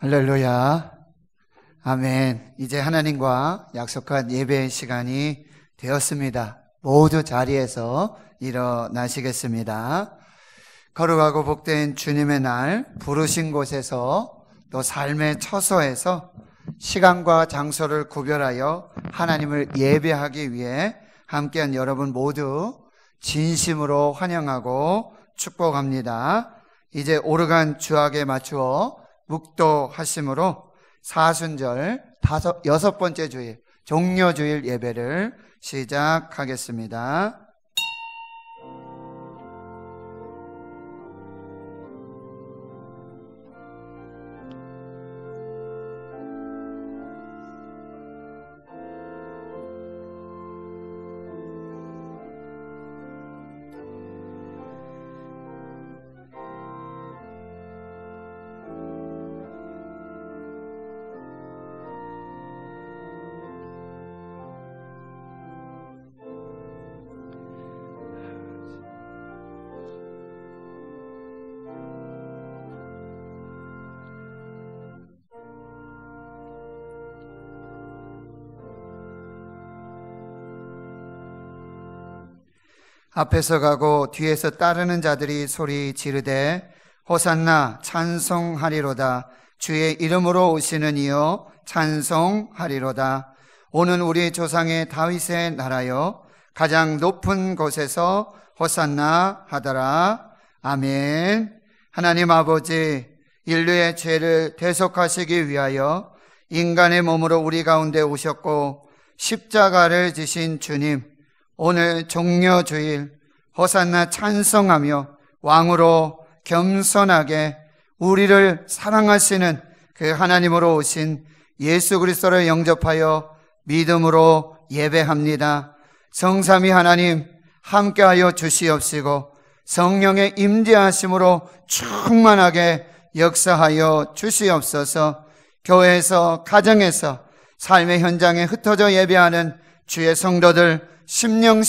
할렐루야. 아멘. 이제 하나님과 약속한 예배의 시간이 되었습니다. 모두 자리에서 일어나시겠습니다. 거룩하고 복된 주님의 날, 부르신 곳에서 또 삶의 처소에서 시간과 장소를 구별하여 하나님을 예배하기 위해 함께한 여러분 모두 진심으로 환영하고 축복합니다. 이제 오르간 주악에 맞추어 묵도하심으로 사순절 여섯 번째 주일 종려주일 예배를 시작하겠습니다. 앞에서 가고 뒤에서 따르는 자들이 소리 지르되 호산나 찬송하리로다. 주의 이름으로 오시는 이여 찬송하리로다. 오는 우리 조상의 다윗의 나라여 가장 높은 곳에서 호산나 하더라. 아멘. 하나님 아버지, 인류의 죄를 대속하시기 위하여 인간의 몸으로 우리 가운데 오셨고 십자가를 지신 주님, 오늘 종려주일 호산나 찬송하며 왕으로 겸손하게 우리를 사랑하시는 그 하나님으로 오신 예수 그리스도를 영접하여 믿음으로 예배합니다. 성삼위 하나님 함께하여 주시옵시고 성령의 임재하심으로 충만하게 역사하여 주시옵소서. 교회에서 가정에서 삶의 현장에 흩어져 예배하는 주의 성도들 심령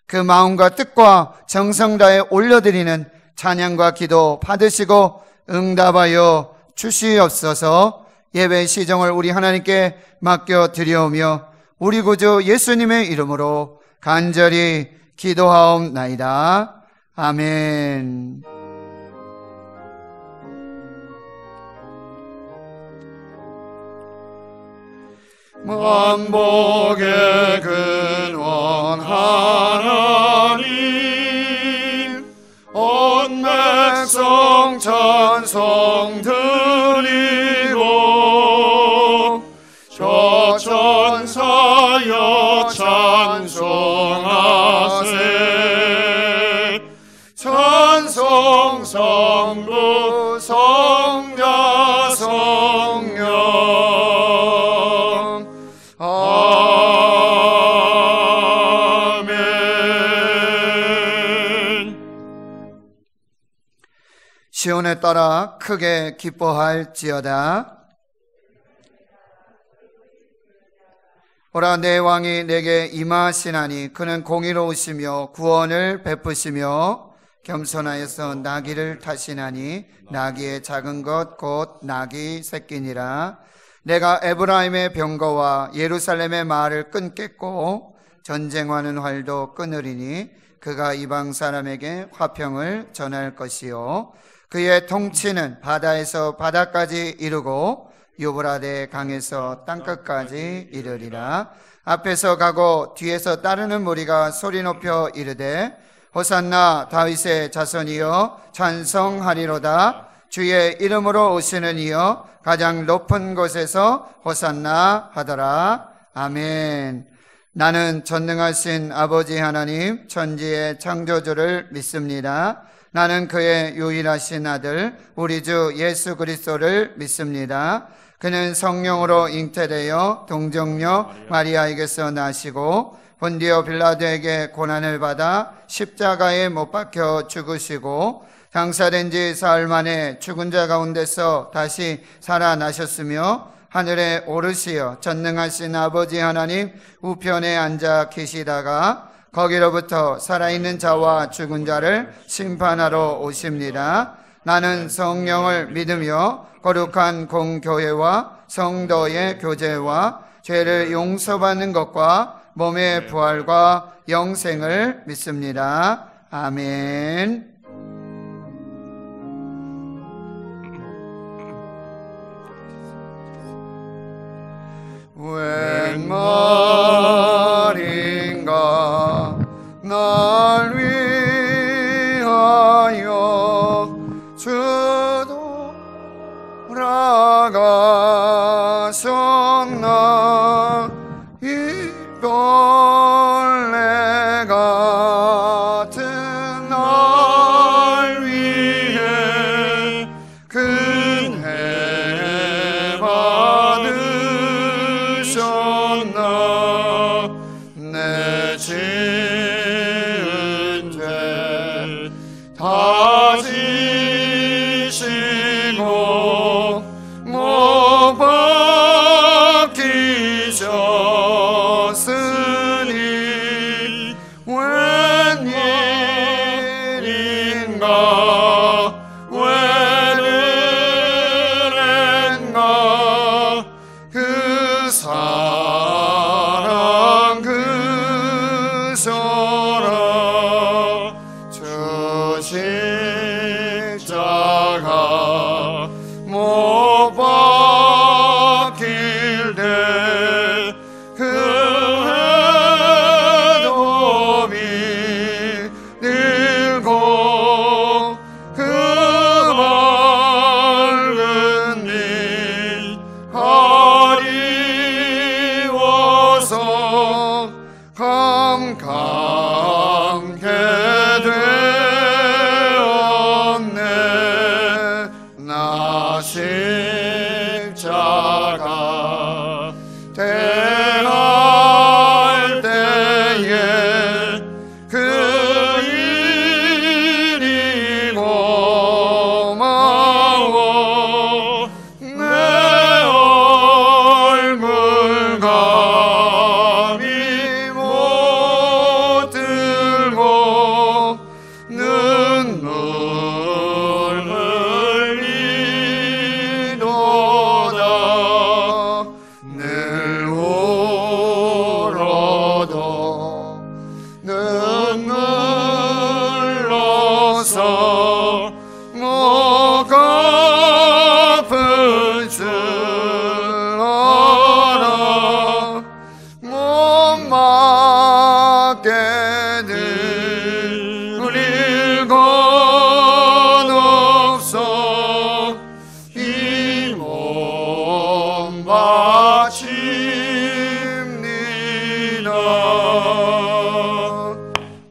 그 마음과 뜻과 정성 다해 올려드리는 찬양과 기도 받으시고 응답하여 주시옵소서. 예배의 시정을 우리 하나님께 맡겨드리오며 우리 구주 예수님의 이름으로 간절히 기도하옵나이다. 아멘. 만복의 근원 하나님, 온 백성 찬송 드리고 저 천사여 찬송하세. 찬송 성부 성자 성령 시온에 따라 크게 기뻐할지어다. 오라 내 왕이 내게 임하시나니 그는 공의로우시며 구원을 베푸시며 겸손하여서 나귀를 타시나니 나귀의 작은 것 곧 나귀 새끼니라. 내가 에브라임의 병거와 예루살렘의 말을 끊겠고 전쟁하는 활도 끊으리니 그가 이방 사람에게 화평을 전할 것이요 그의 통치는 바다에서 바다까지 이르고 유브라데 강에서 땅끝까지 이르리라. 앞에서 가고 뒤에서 따르는 무리가 소리 높여 이르되 호산나 다윗의 자손이여 찬송하리로다. 주의 이름으로 오시는 이여 가장 높은 곳에서 호산나 하더라. 아멘. 나는 전능하신 아버지 하나님 천지의 창조주를 믿습니다. 나는 그의 유일하신 아들 우리 주 예수 그리스도를 믿습니다. 그는 성령으로 잉태되어 동정녀 마리아에게서 나시고 본디오 빌라도에게 고난을 받아 십자가에 못 박혀 죽으시고 장사된 지 사흘 만에 죽은 자 가운데서 다시 살아나셨으며 하늘에 오르시어 전능하신 아버지 하나님 우편에 앉아 계시다가 거기로부터 살아있는 자와 죽은 자를 심판하러 오십니다. 나는 성령을 믿으며 거룩한 공교회와 성도의 교제와 죄를 용서받는 것과 몸의 부활과 영생을 믿습니다. 아멘. 웬 말인가 날 위하여 주도 돌아가셨나 이 벌레 같은 날 위해 은혜 받으셨나 내 지은 죄 다 지시고 못 박히셨으니 웬일인가 웬일인가 그 사랑 그 소라 주 십자가 못 박힐 때 그 해도 믿고 그 밝은 일 아리워서 감감게 되었네. 나 십자가 대할 때에 그 일이 고마워 내 얼굴 감히 못 들고 눈물 흘리도다. 늘 울어도 눈물로서 못 갚을 줄 알아. 못 맞게 드릴 건 없어 이 몸 바칩니다.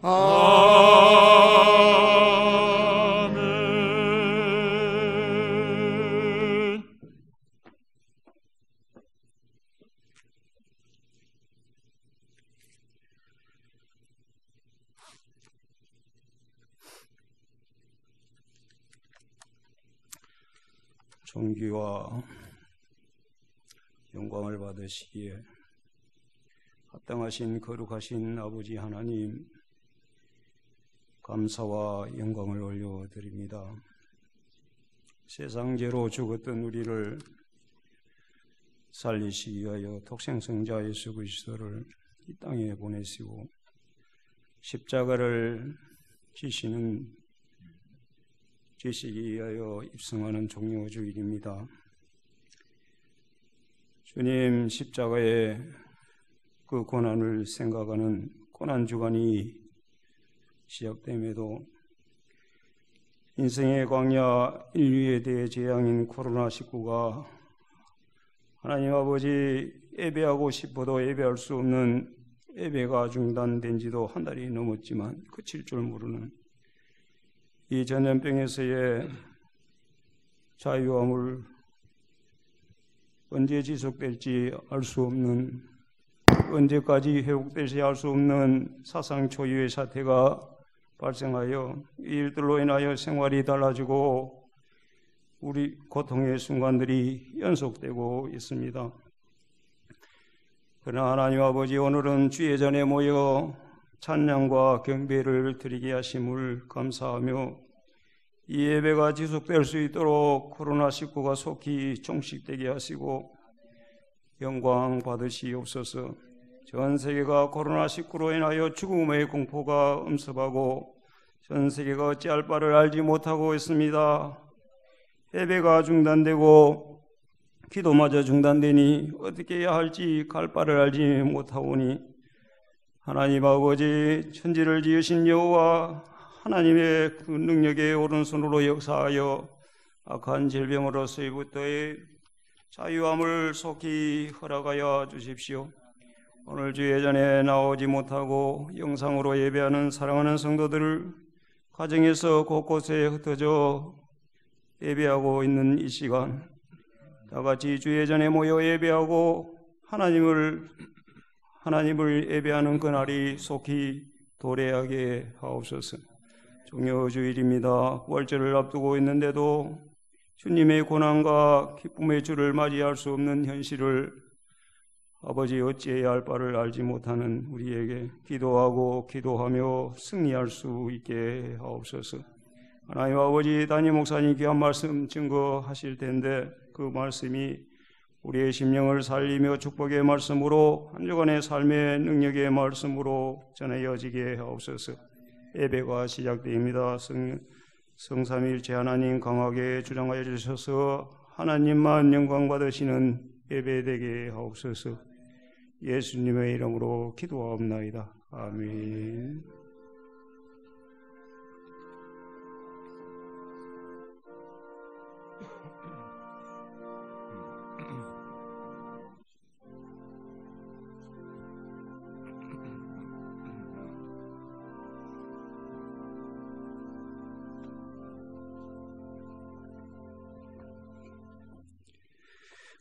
아멘. 존귀와 영광을 받으시기에 합당하신 거룩하신 아버지 하나님, 감사와 영광을 올려드립니다. 세상죄로 죽었던 우리를 살리시기 위하여 독생성자 예수 그리스도를 이 땅에 보내시고 십자가를 지시기 위하여 입성하는 종료주일입니다. 주님 십자가의 그 고난을 생각하는 고난주간이 시작됨에도 인생의 광야 인류에 대해 재앙인 코로나19가 하나님 아버지 예배하고 싶어도 예배할 수 없는 예배가 중단된 지도 한 달이 넘었지만 그칠 줄 모르는 이 전염병에서의 자유함을 언제 지속될지 알 수 없는, 언제까지 회복될지 알 수 없는 사상 초유의 사태가 발생하여 이 일들로 인하여 생활이 달라지고 우리 고통의 순간들이 연속되고 있습니다. 그러나 하나님 아버지, 오늘은 주의 전에 모여 찬양과 경배를 드리게 하심을 감사하며 이 예배가 지속될 수 있도록 코로나19가 속히 종식되게 하시고 영광 받으시옵소서. 전 세계가 코로나19로 인하여 죽음의 공포가 엄습하고 전 세계가 어찌할 바를 알지 못하고 있습니다. 예배가 중단되고 기도마저 중단되니 어떻게 해야 할지 갈 바를 알지 못하오니 하나님 아버지, 천지를 지으신 여호와 하나님의 그 능력의 오른손으로 역사하여 악한 질병으로서부터의 자유함을 속히 허락하여 주십시오. 오늘 주 예전에 나오지 못하고 영상으로 예배하는 사랑하는 성도들을 가정에서 곳곳에 흩어져 예배하고 있는 이 시간, 다같이 주 예전에 모여 예배하고 하나님을 예배하는 그날이 속히 도래하게 하옵소서. 종료주일입니다. 부활절을 앞두고 있는데도 주님의 고난과 기쁨의 주를 맞이할 수 없는 현실을 아버지 어찌해야 할 바를 알지 못하는 우리에게 기도하며 승리할 수 있게 하옵소서. 하나님 아버지, 담임 목사님 귀한 말씀 증거하실 텐데 그 말씀이 우리의 심령을 살리며 축복의 말씀으로 한 주간의 삶의 능력의 말씀으로 전해져지게 하옵소서. 예배가 시작됩니다. 성삼위일체 하나님 강하게 주장하여 주셔서 하나님만 영광 받으시는 예배되게 하옵소서. 예수님의 이름으로 기도하옵나이다. 아멘.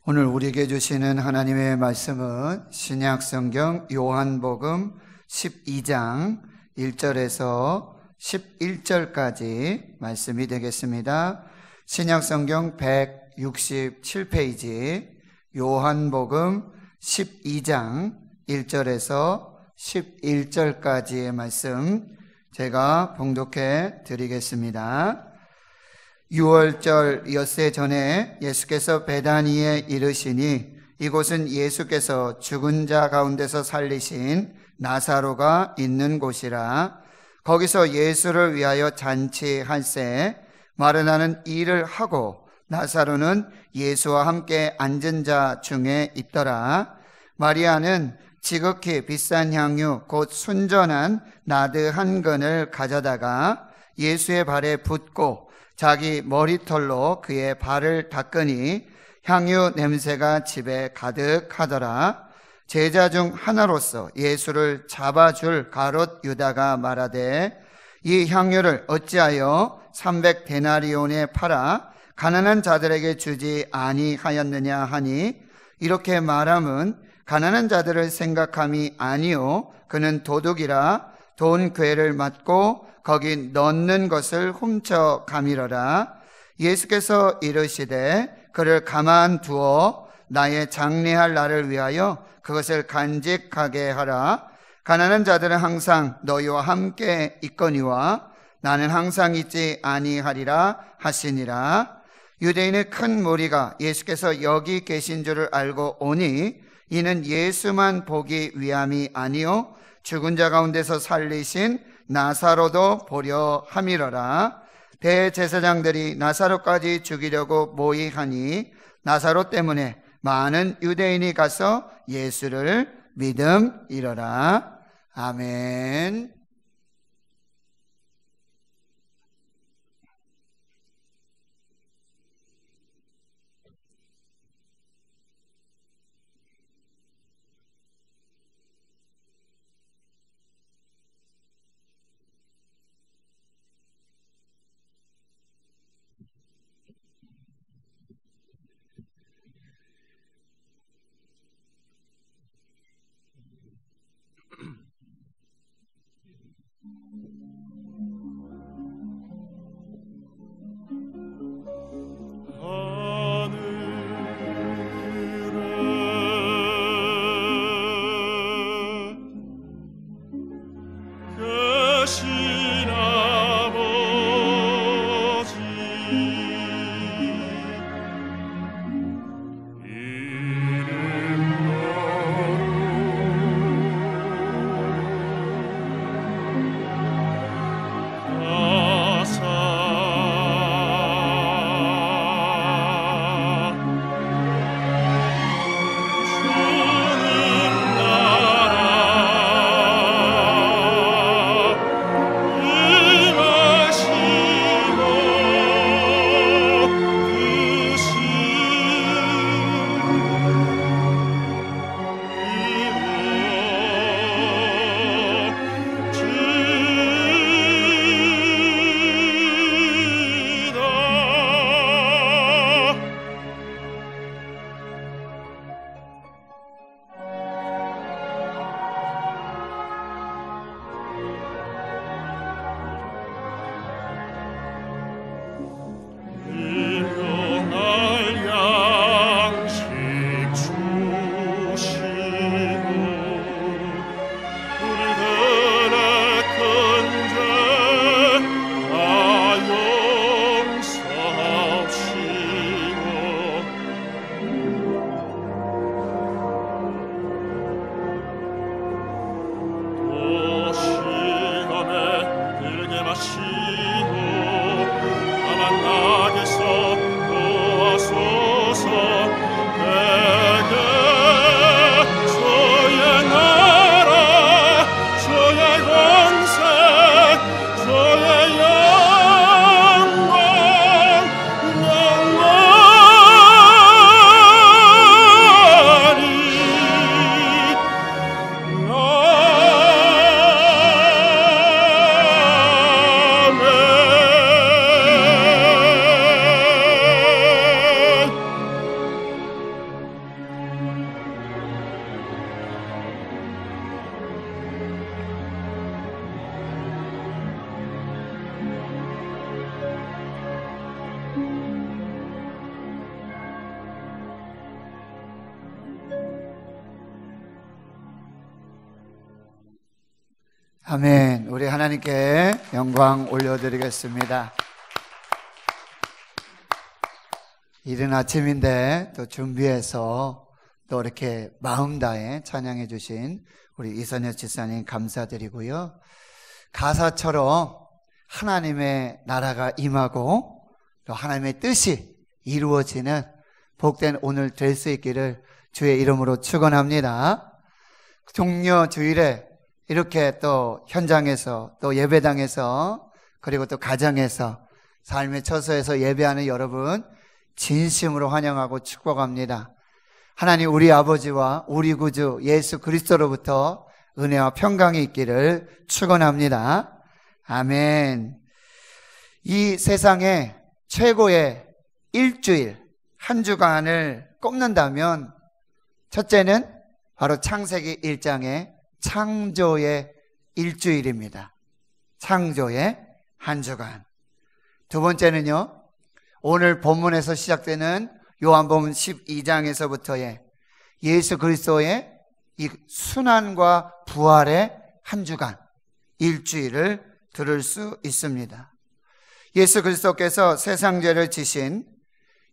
오늘 우리에게 주시는 하나님의 말씀은 신약성경 요한복음 12장 1절에서 11절까지 말씀이 되겠습니다. 신약성경 167페이지 요한복음 12장 1절에서 11절까지의 말씀 제가 봉독해 드리겠습니다. 6월절 엿새 전에 예수께서 베다니에 이르시니 이곳은 예수께서 죽은 자 가운데서 살리신 나사로가 있는 곳이라. 거기서 예수를 위하여 잔치할새 마르나는 일을 하고 나사로는 예수와 함께 앉은 자 중에 있더라. 마리아는 지극히 비싼 향유 곧 순전한 나드 한 근을 가져다가 예수의 발에 붓고 자기 머리털로 그의 발을 닦으니 향유 냄새가 집에 가득하더라. 제자 중 하나로서 예수를 잡아줄 가롯 유다가 말하되 이 향유를 어찌하여 300데나리온에 팔아 가난한 자들에게 주지 아니하였느냐 하니 이렇게 말함은 가난한 자들을 생각함이 아니요 그는 도둑이라 돈 궤를 맞고 거기 넣는 것을 훔쳐가미러라. 예수께서 이르시되 그를 가만 두어 나의 장례할 날을 위하여 그것을 간직하게 하라. 가난한 자들은 항상 너희와 함께 있거니와 나는 항상 있지 아니하리라 하시니라. 유대인의 큰 무리가 예수께서 여기 계신 줄을 알고 오니 이는 예수만 보기 위함이 아니요 죽은 자 가운데서 살리신 나사로도 보려 함이러라. 대제사장들이 나사로까지 죽이려고 모의하니 나사로 때문에 많은 유대인이 가서 예수를 믿음이러라. 아멘. 아멘. 우리 하나님께 영광 올려드리겠습니다. 이른 아침인데 또 준비해서 또 이렇게 마음 다해 찬양해 주신 우리 이선여 집사님 감사드리고요. 가사처럼 하나님의 나라가 임하고 또 하나님의 뜻이 이루어지는 복된 오늘 될 수 있기를 주의 이름으로 축원합니다. 종려 주일에 이렇게 또 현장에서 또 예배당에서 그리고 또 가정에서 삶의 처소에서 예배하는 여러분 진심으로 환영하고 축복합니다. 하나님 우리 아버지와 우리 구주 예수 그리스도로부터 은혜와 평강이 있기를 축원합니다. 아멘. 이 세상에 최고의 일주일 한 주간을 꼽는다면 첫째는 바로 창세기 1장의 창조의 일주일입니다. 창조의 한 주간. 두 번째는요, 오늘 본문에서 시작되는 요한복음 12장에서부터의 예수 그리스도의 이 순환과 부활의 한 주간, 일주일을 들을 수 있습니다. 예수 그리스도께서 세상 죄를 지신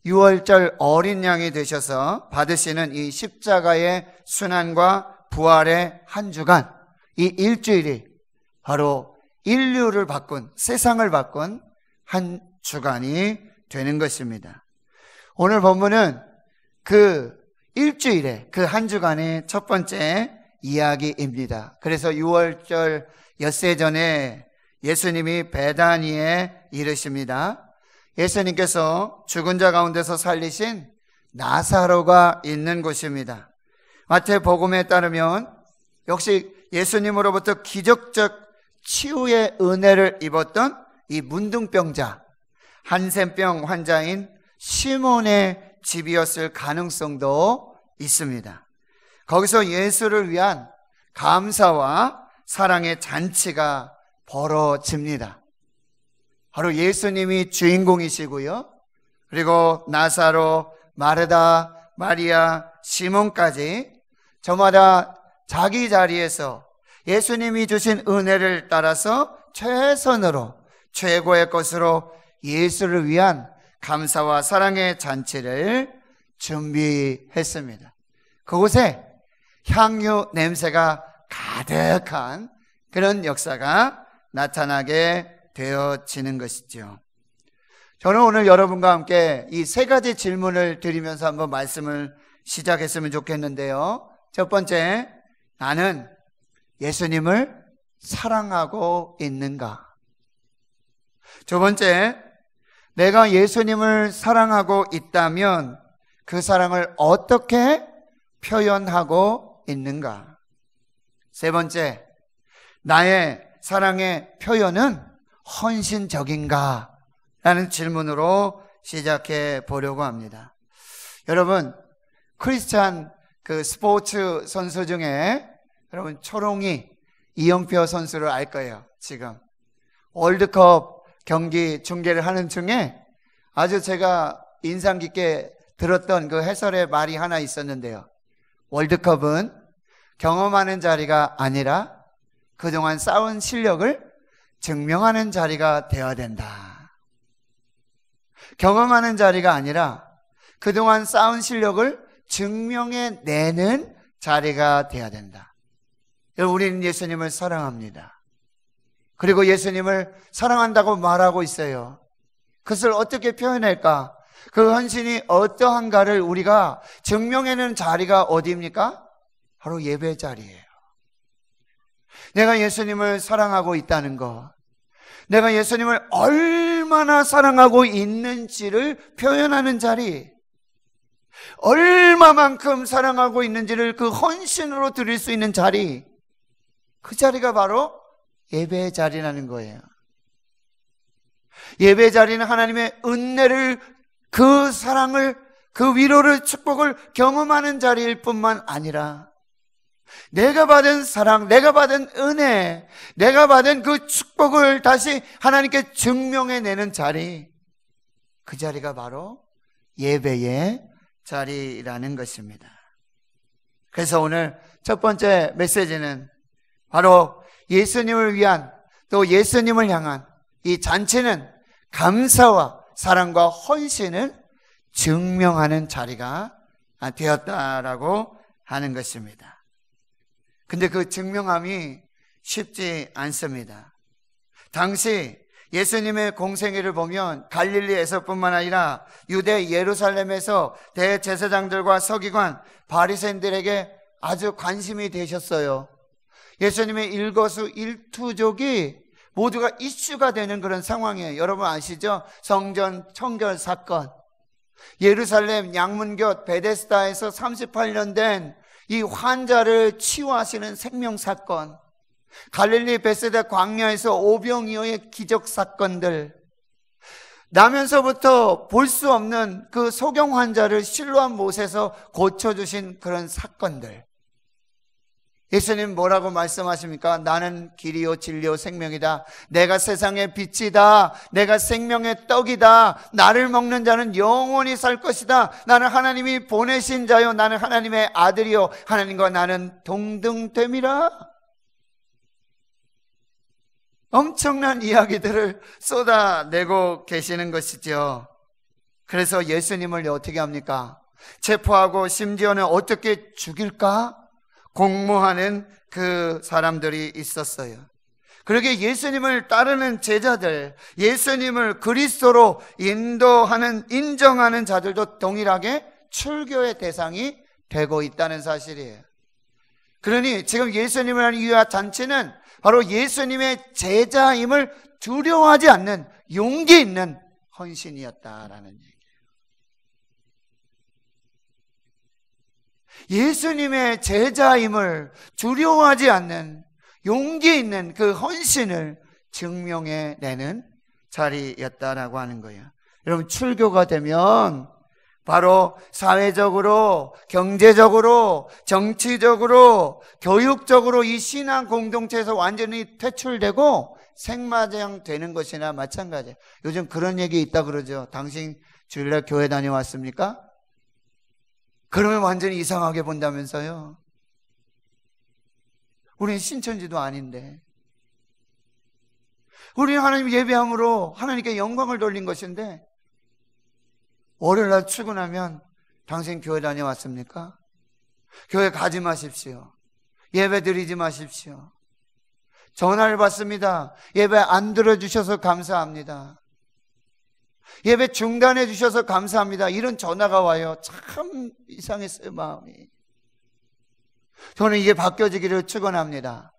6월절 어린 양이 되셔서 받으시는 이 십자가의 순환과 부활의 한 주간, 이 일주일이 바로 인류를 바꾼, 세상을 바꾼 한 주간이 되는 것입니다. 오늘 본문은 그 일주일에 그 한 주간의 첫 번째 이야기입니다. 그래서 6월절 엿새 전에 예수님이 베다니에 이르십니다. 예수님께서 죽은 자 가운데서 살리신 나사로가 있는 곳입니다. 마태복음에 따르면 역시 예수님으로부터 기적적 치유의 은혜를 입었던 이 문둥병자, 한센병 환자인 시몬의 집이었을 가능성도 있습니다. 거기서 예수를 위한 감사와 사랑의 잔치가 벌어집니다. 바로 예수님이 주인공이시고요. 그리고 나사로, 마르다, 마리아, 시몬까지 저마다 자기 자리에서 예수님이 주신 은혜를 따라서 최선으로 최고의 것으로 예수를 위한 감사와 사랑의 잔치를 준비했습니다. 그곳에 향유 냄새가 가득한 그런 역사가 나타나게 되어지는 것이죠. 저는 오늘 여러분과 함께 이 세 가지 질문을 드리면서 한번 말씀을 시작했으면 좋겠는데요. 첫 번째, 나는 예수님을 사랑하고 있는가? 두 번째, 내가 예수님을 사랑하고 있다면 그 사랑을 어떻게 표현하고 있는가? 세 번째, 나의 사랑의 표현은 헌신적인가? 라는 질문으로 시작해 보려고 합니다. 여러분, 크리스찬 그 스포츠 선수 중에 여러분 초롱이 이영표 선수를 알 거예요. 지금 월드컵 경기 중계를 하는 중에 아주 제가 인상 깊게 들었던 그 해설의 말이 하나 있었는데요. 월드컵은 경험하는 자리가 아니라 그동안 쌓은 실력을 증명하는 자리가 되어야 된다. 경험하는 자리가 아니라 그동안 쌓은 실력을 증명해내는 자리가 되어야 된다. 여러분, 우리는 예수님을 사랑합니다. 그리고 예수님을 사랑한다고 말하고 있어요. 그것을 어떻게 표현할까? 그 헌신이 어떠한가를 우리가 증명해내는 자리가 어디입니까? 바로 예배 자리예요. 내가 예수님을 사랑하고 있다는 것, 내가 예수님을 얼마나 사랑하고 있는지를 표현하는 자리, 얼마만큼 사랑하고 있는지를 그 헌신으로 드릴 수 있는 자리, 그 자리가 바로 예배 자리라는 거예요. 예배 자리는 하나님의 은혜를, 그 사랑을, 그 위로를, 축복을 경험하는 자리일 뿐만 아니라 내가 받은 사랑, 내가 받은 은혜, 내가 받은 그 축복을 다시 하나님께 증명해내는 자리, 그 자리가 바로 예배의 자리라는 것입니다. 그래서 오늘 첫 번째 메시지는 바로 예수님을 위한, 또 예수님을 향한 이 잔치는 감사와 사랑과 헌신을 증명하는 자리가 되었다라고 하는 것입니다. 근데 그 증명함이 쉽지 않습니다. 당시 예수님의 공생애를 보면 갈릴리에서뿐만 아니라 유대 예루살렘에서 대제사장들과 서기관, 바리새인들에게 아주 관심이 되셨어요. 예수님의 일거수일투족이 모두가 이슈가 되는 그런 상황이에요. 여러분 아시죠? 성전 청결 사건, 예루살렘 양문곁 베데스다에서 38년 된 이 환자를 치유하시는 생명사건, 갈릴리 베세다 광야에서 오병이어의 기적사건들, 나면서부터 볼 수 없는 그 소경 환자를 실로암 못에서 고쳐주신 그런 사건들. 예수님 뭐라고 말씀하십니까? 나는 길이요 진리요 생명이다. 내가 세상의 빛이다. 내가 생명의 떡이다. 나를 먹는 자는 영원히 살 것이다. 나는 하나님이 보내신 자요, 나는 하나님의 아들이요, 하나님과 나는 동등됨이라. 엄청난 이야기들을 쏟아내고 계시는 것이죠. 그래서 예수님을 어떻게 합니까? 체포하고 심지어는 어떻게 죽일까 공모하는 그 사람들이 있었어요. 그렇게 예수님을 따르는 제자들, 예수님을 그리스도로 인도하는, 인정하는 자들도 동일하게 출교의 대상이 되고 있다는 사실이에요. 그러니 지금 예수님을 하는 유아 잔치는 바로 예수님의 제자임을 두려워하지 않는 용기 있는 헌신이었다라는 얘기예요. 예수님의 제자임을 두려워하지 않는 용기 있는 그 헌신을 증명해내는 자리였다라고 하는 거예요. 여러분, 출교가 되면 바로 사회적으로, 경제적으로, 정치적으로, 교육적으로 이 신앙 공동체에서 완전히 퇴출되고 생마장 되는 것이나 마찬가지예요. 요즘 그런 얘기 있다 그러죠. 당신 주일날 교회 다녀왔습니까? 그러면 완전히 이상하게 본다면서요. 우리는 신천지도 아닌데. 우리는 하나님 예배함으로 하나님께 영광을 돌린 것인데, 월요일날 출근하면 당신 교회 다녀왔습니까? 교회 가지 마십시오. 예배 드리지 마십시오. 전화를 받습니다. 예배 안 들어주셔서 감사합니다. 예배 중단해 주셔서 감사합니다. 이런 전화가 와요. 참 이상했어요, 마음이. 저는 이게 바뀌어지기를 축원합니다.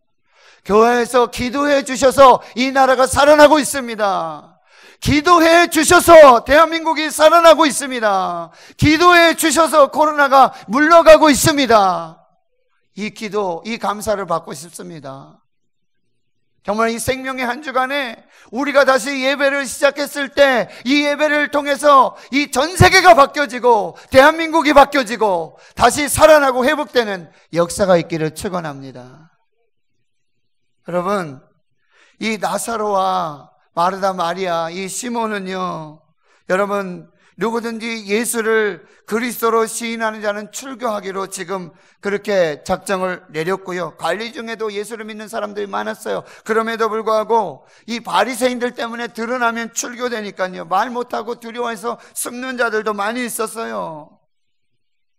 교회에서 기도해 주셔서 이 나라가 살아나고 있습니다. 기도해 주셔서 대한민국이 살아나고 있습니다. 기도해 주셔서 코로나가 물러가고 있습니다. 이 기도, 이 감사를 받고 싶습니다. 정말 이 생명의 한 주간에 우리가 다시 예배를 시작했을 때 이 예배를 통해서 이 전 세계가 바뀌어지고 대한민국이 바뀌어지고 다시 살아나고 회복되는 역사가 있기를 축원합니다. 여러분, 이 나사로와 마르다 마리아, 이 시몬은요, 여러분, 누구든지 예수를 그리스도로 시인하는 자는 출교하기로 지금 그렇게 작정을 내렸고요. 관리 중에도 예수를 믿는 사람들이 많았어요. 그럼에도 불구하고 이 바리새인들 때문에 드러나면 출교되니까요, 말 못하고 두려워해서 숨는 자들도 많이 있었어요.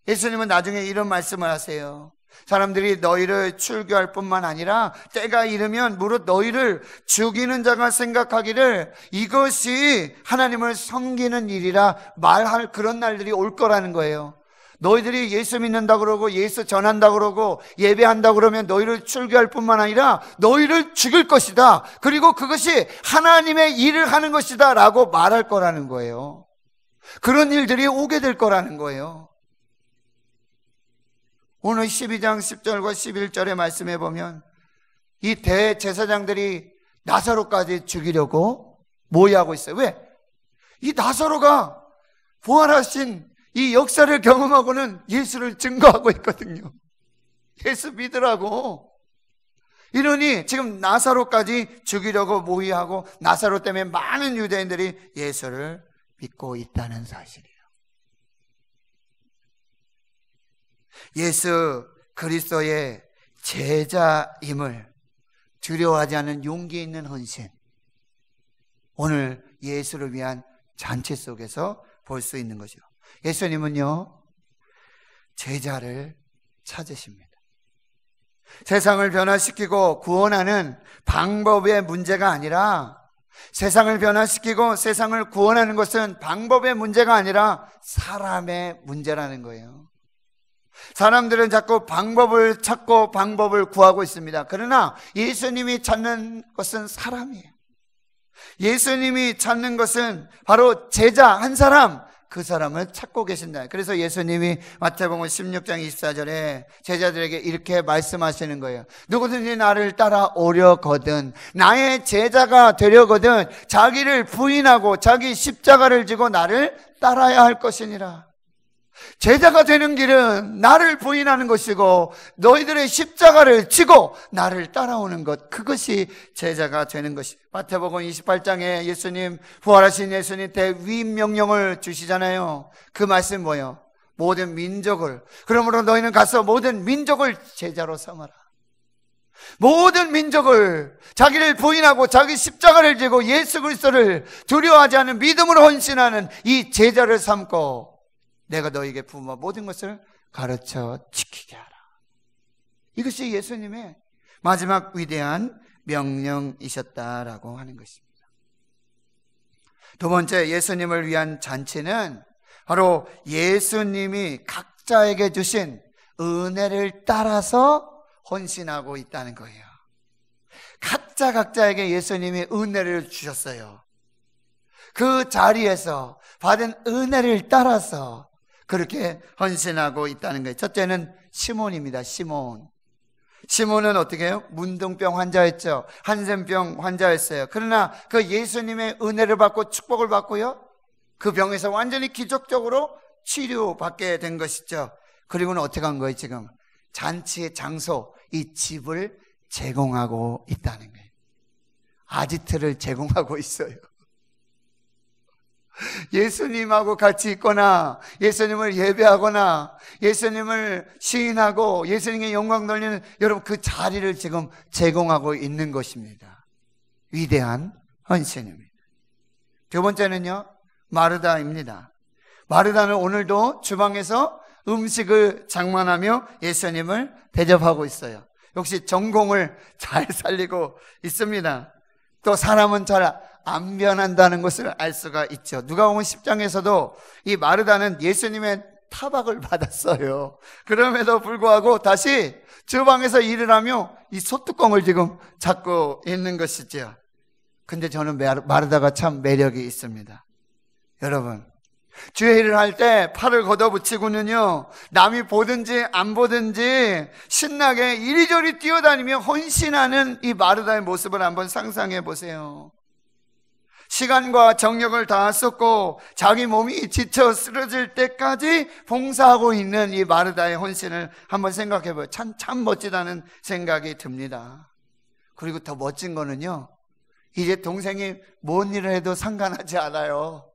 예수님은 나중에 이런 말씀을 하세요. 사람들이 너희를 출교할 뿐만 아니라 때가 이르면 무릇 너희를 죽이는 자가 생각하기를 이것이 하나님을 섬기는 일이라 말할 그런 날들이 올 거라는 거예요. 너희들이 예수 믿는다 그러고 예수 전한다 그러고 예배한다 그러면 너희를 출교할 뿐만 아니라 너희를 죽일 것이다. 그리고 그것이 하나님의 일을 하는 것이다 라고 말할 거라는 거예요. 그런 일들이 오게 될 거라는 거예요. 오늘 12장 10절과 11절의 말씀에 보면 이 대제사장들이 나사로까지 죽이려고 모의하고 있어요. 왜? 이 나사로가 부활하신 이 역사를 경험하고는 예수를 증거하고 있거든요. 예수 믿으라고. 이러니 지금 나사로까지 죽이려고 모의하고 나사로 때문에 많은 유대인들이 예수를 믿고 있다는 사실이에요. 예수 그리스도의 제자임을 두려워하지 않는 용기 있는 헌신, 오늘 예수를 위한 잔치 속에서 볼 수 있는 거죠. 예수님은요, 제자를 찾으십니다. 세상을 변화시키고 구원하는 방법의 문제가 아니라, 세상을 변화시키고 세상을 구원하는 것은 방법의 문제가 아니라 사람의 문제라는 거예요. 사람들은 자꾸 방법을 찾고 방법을 구하고 있습니다. 그러나 예수님이 찾는 것은 사람이에요. 예수님이 찾는 것은 바로 제자 한 사람, 그 사람을 찾고 계신다. 그래서 예수님이 마태복음 16장 24절에 제자들에게 이렇게 말씀하시는 거예요. 누구든지 나를 따라오려거든, 나의 제자가 되려거든 자기를 부인하고 자기 십자가를 지고 나를 따라야 할 것이니라. 제자가 되는 길은 나를 부인하는 것이고 너희들의 십자가를 지고 나를 따라오는 것, 그것이 제자가 되는 것이. 마태복음 28장에 예수님, 부활하신 예수님 대위임 명령을 주시잖아요. 그 말씀 뭐예요? 모든 민족을, 그러므로 너희는 가서 모든 민족을 제자로 삼아라. 모든 민족을, 자기를 부인하고 자기 십자가를 지고 예수 그리스도를 두려워하지 않는 믿음으로 헌신하는 이 제자를 삼고 내가 너에게 부모 모든 것을 가르쳐 지키게 하라. 이것이 예수님의 마지막 위대한 명령이셨다라고 하는 것입니다. 두 번째, 예수님을 위한 잔치는 바로 예수님이 각자에게 주신 은혜를 따라서 헌신하고 있다는 거예요. 각자에게 예수님이 은혜를 주셨어요. 그 자리에서 받은 은혜를 따라서 그렇게 헌신하고 있다는 거예요. 첫째는 시몬입니다. 시몬은 어떻게 해요? 문둥병 환자였죠. 한센병 환자였어요. 그러나 그 예수님의 은혜를 받고 축복을 받고요, 그 병에서 완전히 기적적으로 치료받게 된 것이죠. 그리고는 어떻게 한 거예요? 지금 잔치의 장소, 이 집을 제공하고 있다는 거예요. 아지트를 제공하고 있어요. 예수님하고 같이 있거나 예수님을 예배하거나 예수님을 시인하고 예수님의 영광 돌리는 여러분, 그 자리를 지금 제공하고 있는 것입니다. 위대한 헌신입니다. 두 번째는요, 마르다입니다. 마르다는 오늘도 주방에서 음식을 장만하며 예수님을 대접하고 있어요. 역시 전공을 잘 살리고 있습니다. 또 사람은 잘 안 변한다는 것을 알 수가 있죠. 누가복음 10장에서도 이 마르다는 예수님의 타박을 받았어요. 그럼에도 불구하고 다시 주방에서 일을 하며 이 소뚜껑을 지금 잡고 있는 것이죠. 근데 저는 마르다가 참 매력이 있습니다. 여러분, 주의 일을 할 때 팔을 걷어붙이고는요, 남이 보든지 안 보든지 신나게 이리저리 뛰어다니며 헌신하는 이 마르다의 모습을 한번 상상해 보세요. 시간과 정력을 다 쏟고 자기 몸이 지쳐 쓰러질 때까지 봉사하고 있는 이 마르다의 헌신을 한번 생각해 봐요. 참 멋지다는 생각이 듭니다. 그리고 더 멋진 거는요, 이제 동생이 뭔 일을 해도 상관하지 않아요.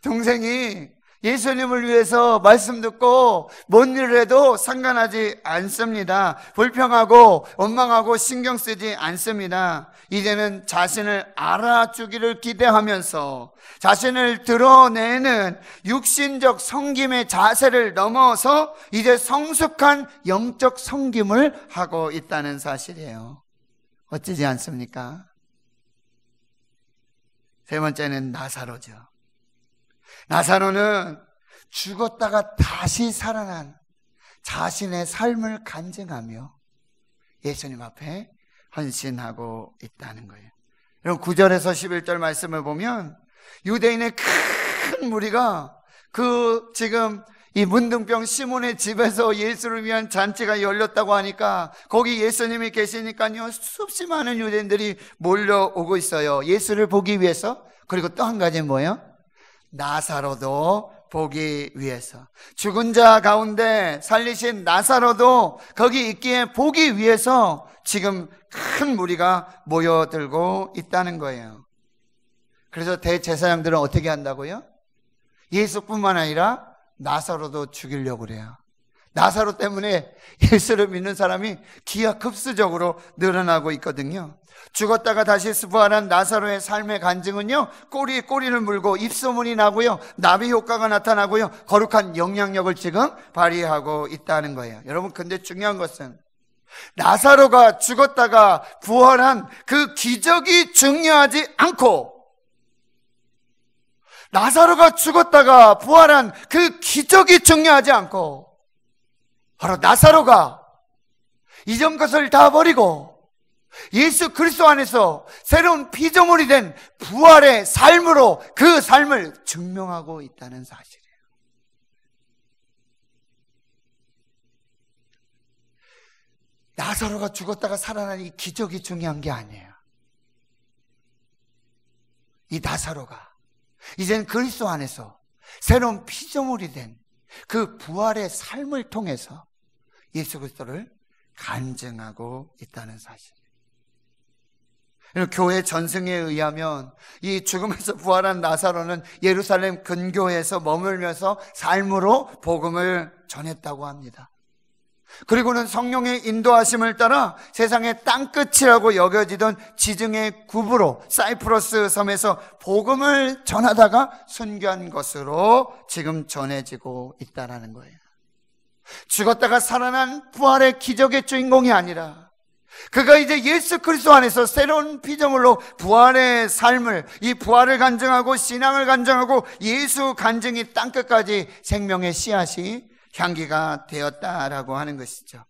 동생이 예수님을 위해서 말씀 듣고 뭔 일을 해도 상관하지 않습니다. 불평하고 원망하고 신경 쓰지 않습니다. 이제는 자신을 알아주기를 기대하면서 자신을 드러내는 육신적 섬김의 자세를 넘어서 이제 성숙한 영적 섬김을 하고 있다는 사실이에요. 멋지지 않습니까? 세 번째는 나사로죠. 나사로는 죽었다가 다시 살아난 자신의 삶을 간증하며 예수님 앞에 헌신하고 있다는 거예요. 여러분, 9절에서 11절 말씀을 보면 유대인의 큰 무리가 지금 이 문둥병 시몬의 집에서 예수를 위한 잔치가 열렸다고 하니까 거기 예수님이 계시니까요, 수없이 많은 유대인들이 몰려오고 있어요. 예수를 보기 위해서. 그리고 또 한 가지는 뭐예요? 나사로도 보기 위해서. 죽은 자 가운데 살리신 나사로도 거기 있기에 보기 위해서 지금 큰 무리가 모여들고 있다는 거예요. 그래서 대제사장들은 어떻게 한다고요? 예수뿐만 아니라 나사로도 죽이려고 그래요. 나사로 때문에 예수를 믿는 사람이 기하급수적으로 늘어나고 있거든요. 죽었다가 다시 부활한 나사로의 삶의 간증은요, 꼬리를 물고 입소문이 나고요, 나비 효과가 나타나고요, 거룩한 영향력을 지금 발휘하고 있다는 거예요. 여러분, 근데 중요한 것은 나사로가 죽었다가 부활한 그 기적이 중요하지 않고, 나사로가 죽었다가 부활한 그 기적이 중요하지 않고, 바로 나사로가 이전 것을 다 버리고 예수 그리스도 안에서 새로운 피조물이 된 부활의 삶으로 그 삶을 증명하고 있다는 사실이에요. 나사로가 죽었다가 살아난 이 기적이 중요한 게 아니에요. 이 나사로가 이젠 그리스도 안에서 새로운 피조물이 된 그 부활의 삶을 통해서 예수 그리스도를 간증하고 있다는 사실. 교회 전승에 의하면 이 죽음에서 부활한 나사로는 예루살렘 근교에서 머물면서 삶으로 복음을 전했다고 합니다. 그리고는 성령의 인도하심을 따라 세상의 땅끝이라고 여겨지던 지중해 구부로 사이프러스 섬에서 복음을 전하다가 순교한 것으로 지금 전해지고 있다는 거예요. 죽었다가 살아난 부활의 기적의 주인공이 아니라 그가 이제 예수 그리스도 안에서 새로운 피조물로 부활의 삶을, 이 부활을 간증하고 신앙을 간증하고 예수 간증이 땅끝까지 생명의 씨앗이 향기가 되었다라고 하는 것이죠.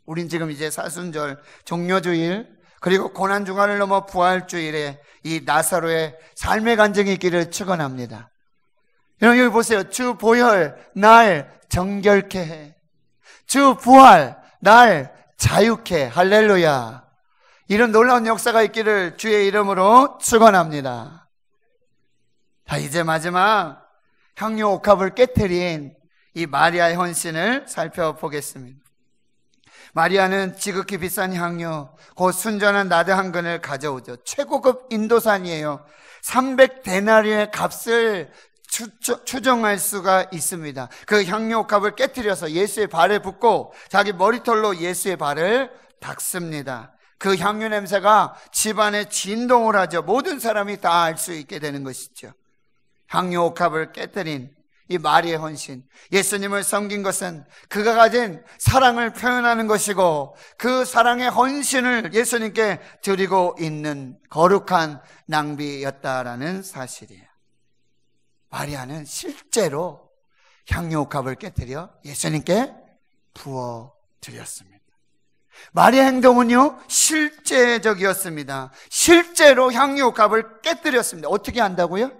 우린 지금 이제 사순절 종료주일 그리고 고난주간을 넘어 부활주일에 이 나사로의 삶의 간증이 있기를 축원합니다. 여러분 여기 보세요. 주 보혈 날 정결케 해. 주 부활 날 자유케. 할렐루야. 이런 놀라운 역사가 있기를 주의 이름으로 축원합니다. 자, 이제 마지막 향유 옥합을 깨트린 이 마리아의 헌신을 살펴보겠습니다. 마리아는 지극히 비싼 향유, 곧 순전한 나드 한 근을 가져오죠. 최고급 인도산이에요. 300데나리의 값을 추정할 수가 있습니다. 그 향유 옥합을 깨뜨려서 예수의 발에 붓고 자기 머리털로 예수의 발을 닦습니다. 그 향유 냄새가 집안에 진동을 하죠. 모든 사람이 다 알 수 있게 되는 것이죠. 향유 옥합을 깨뜨린 이 마리아의 헌신, 예수님을 섬긴 것은 그가 가진 사랑을 표현하는 것이고 그 사랑의 헌신을 예수님께 드리고 있는 거룩한 낭비였다라는 사실이에요. 마리아는 실제로 향유옥합을 깨뜨려 예수님께 부어드렸습니다. 마리아 행동은요 실제적이었습니다. 실제로 향유옥합을 깨뜨렸습니다. 어떻게 한다고요?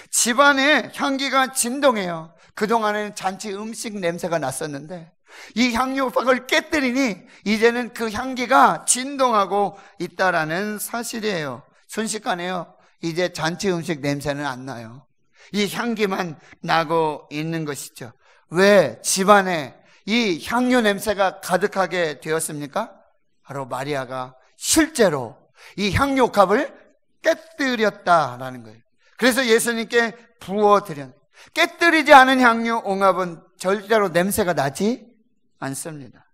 집안에 향기가 진동해요. 그동안에는 잔치 음식 냄새가 났었는데 이 향유옥합을 깨뜨리니 이제는 그 향기가 진동하고 있다라는 사실이에요. 순식간에요 이제 잔치 음식 냄새는 안 나요. 이 향기만 나고 있는 것이죠. 왜 집안에 이 향유 냄새가 가득하게 되었습니까? 바로 마리아가 실제로 이 향유옥합을 깨뜨렸다라는 거예요. 그래서 예수님께 부어드렸는데 깨뜨리지 않은 향유 옥합은 절대로 냄새가 나지 않습니다.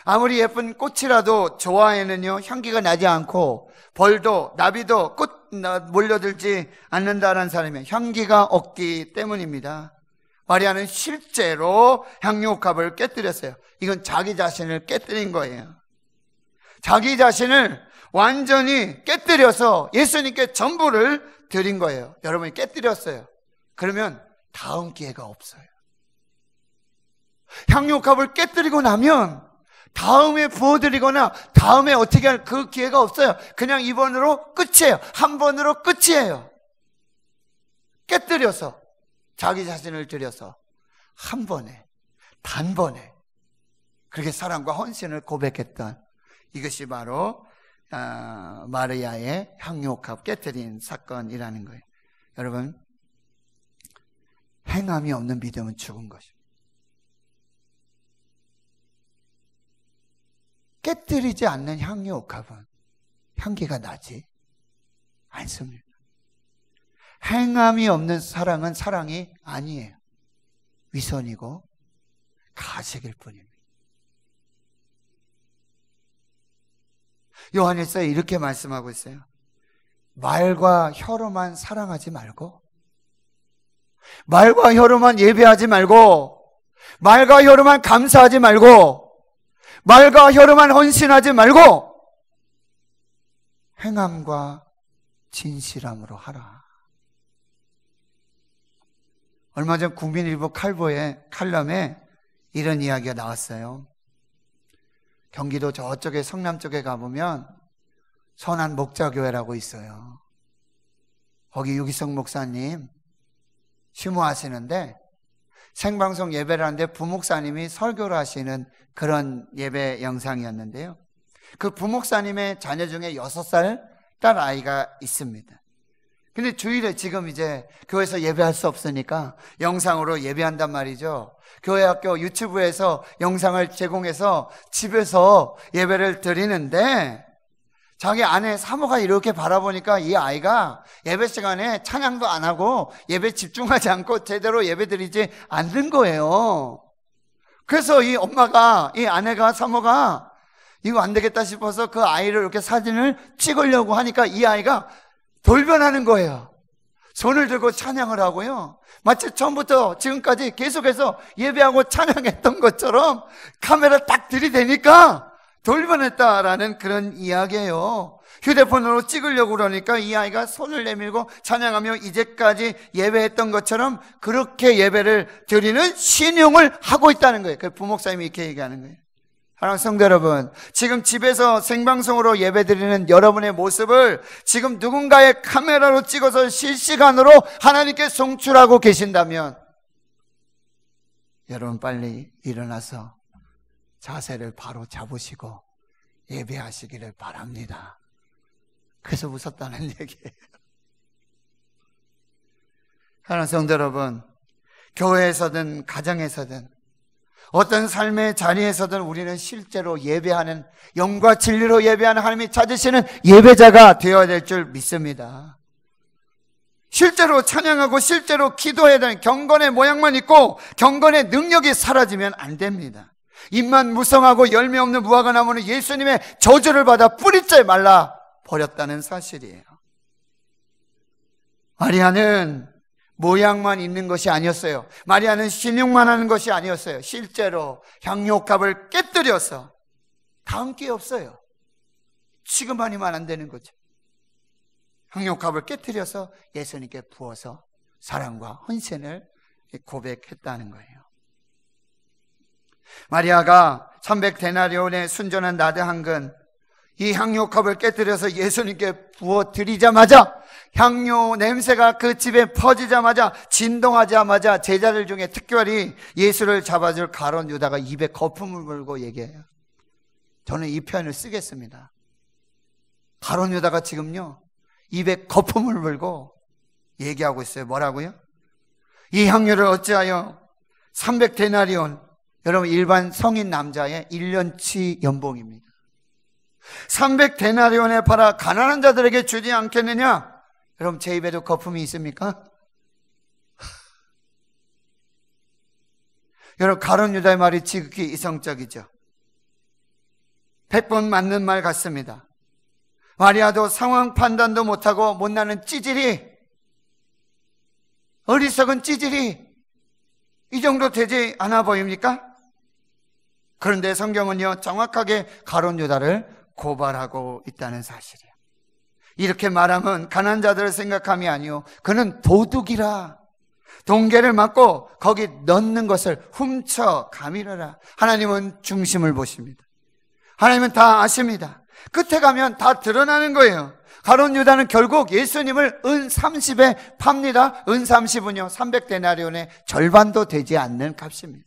아무리 예쁜 꽃이라도 좋아에는요 향기가 나지 않고 벌도 나비도 꽃 몰려들지 않는다는 사람이 향기가 없기 때문입니다. 마리아는 실제로 향유옥합을 깨뜨렸어요. 이건 자기 자신을 깨뜨린 거예요. 자기 자신을 완전히 깨뜨려서 예수님께 전부를 드린 거예요. 여러분이 깨뜨렸어요. 그러면 다음 기회가 없어요. 향유옥합을 깨뜨리고 나면 다음에 부어드리거나 다음에 어떻게 할 그 기회가 없어요. 그냥 이번으로 끝이에요. 한 번으로 끝이에요. 깨뜨려서 자기 자신을 들여서 한 번에 단번에 그렇게 사랑과 헌신을 고백했던 이것이 바로 마리아의 향유옥합 깨뜨린 사건이라는 거예요. 여러분 행함이 없는 믿음은 죽은 것입니다. 깨뜨리지 않는 향유옥합은 향기가 나지 않습니다. 행함이 없는 사랑은 사랑이 아니에요. 위선이고 가식일 뿐입니다. 요한일서에 이렇게 말씀하고 있어요. 말과 혀로만 사랑하지 말고, 말과 혀로만 예배하지 말고, 말과 혀로만 감사하지 말고, 말과 혀로만 헌신하지 말고 행함과 진실함으로 하라. 얼마 전 국민일보 칼럼에 이런 이야기가 나왔어요. 경기도 저쪽에 성남 쪽에 가보면 선한 목자교회라고 있어요. 거기 유기성 목사님 심호하시는데 생방송 예배를 하는데 부목사님이 설교를 하시는 그런 예배 영상이었는데요. 그 부목사님의 자녀 중에 6살 딸 아이가 있습니다. 근데 주일에 지금 이제 교회에서 예배할 수 없으니까 영상으로 예배한단 말이죠. 교회 학교 유튜브에서 영상을 제공해서 집에서 예배를 드리는데 자기 아내 사모가 이렇게 바라보니까 이 아이가 예배 시간에 찬양도 안 하고 예배 집중하지 않고 제대로 예배 드리지 않는 거예요. 그래서 이 엄마가, 이 아내가, 사모가 이거 안 되겠다 싶어서 그 아이를 이렇게 사진을 찍으려고 하니까 이 아이가 돌변하는 거예요. 손을 들고 찬양을 하고요. 마치 처음부터 지금까지 계속해서 예배하고 찬양했던 것처럼 카메라 딱 들이대니까 돌변했다라는 그런 이야기예요. 휴대폰으로 찍으려고 그러니까 이 아이가 손을 내밀고 찬양하며 이제까지 예배했던 것처럼 그렇게 예배를 드리는 신용을 하고 있다는 거예요. 그 부목사님이 이렇게 얘기하는 거예요. 사랑하는 성도 여러분, 지금 집에서 생방송으로 예배드리는 여러분의 모습을 지금 누군가의 카메라로 찍어서 실시간으로 하나님께 송출하고 계신다면 여러분 빨리 일어나서 자세를 바로 잡으시고 예배하시기를 바랍니다. 그래서 웃었다는 얘기예요. 사랑하는 성도 여러분, 교회에서든 가정에서든 어떤 삶의 자리에서든 우리는 실제로 예배하는, 영과 진리로 예배하는 하나님이 찾으시는 예배자가 되어야 될 줄 믿습니다. 실제로 찬양하고 실제로 기도해야 되는 경건의 모양만 있고 경건의 능력이 사라지면 안 됩니다. 입만 무성하고 열매 없는 무화과 나무는 예수님의 저주를 받아 뿌리째 말라 버렸다는 사실이에요. 마리아는 모양만 있는 것이 아니었어요. 마리아는 신용만 하는 것이 아니었어요. 실제로 향료값을 깨뜨려서 다음 기회 없어요. 지금 아니면 안 되는 거죠. 향료값을 깨뜨려서 예수님께 부어서 사랑과 헌신을 고백했다는 거예요. 마리아가 300데나리온의 순전한 나드 한 근, 이 향료컵을 깨뜨려서 예수님께 부어드리자마자 향료 냄새가 그 집에 퍼지자마자, 진동하자마자 제자들 중에 특별히 예수를 잡아줄 가룟 유다가 입에 거품을 물고 얘기해요. 저는 이 표현을 쓰겠습니다. 가룟 유다가 지금요 입에 거품을 물고 얘기하고 있어요. 뭐라고요? 이 향료를 어찌하여 300데나리온, 여러분 일반 성인 남자의 1년치 연봉입니다. 300데나리온에 팔아 가난한 자들에게 주지 않겠느냐? 여러분 제 입에도 거품이 있습니까? 여러분 가룟 유다의 말이 지극히 이성적이죠. 100번 맞는 말 같습니다. 마리아도 상황 판단도 못하고 못나는 찌질이, 어리석은 찌질이 이 정도 되지 않아 보입니까? 그런데 성경은요 정확하게 가룟 유다를 고발하고 있다는 사실이에요. 이렇게 말하면 가난한 자들을 생각함이 아니요 그는 도둑이라, 동계를 맞고 거기 넣는 것을 훔쳐 가밀어라. 하나님은 중심을 보십니다. 하나님은 다 아십니다. 끝에 가면 다 드러나는 거예요. 가룟 유다는 결국 예수님을 은 30에 팝니다. 은 30은요 300데나리온의 절반도 되지 않는 값입니다.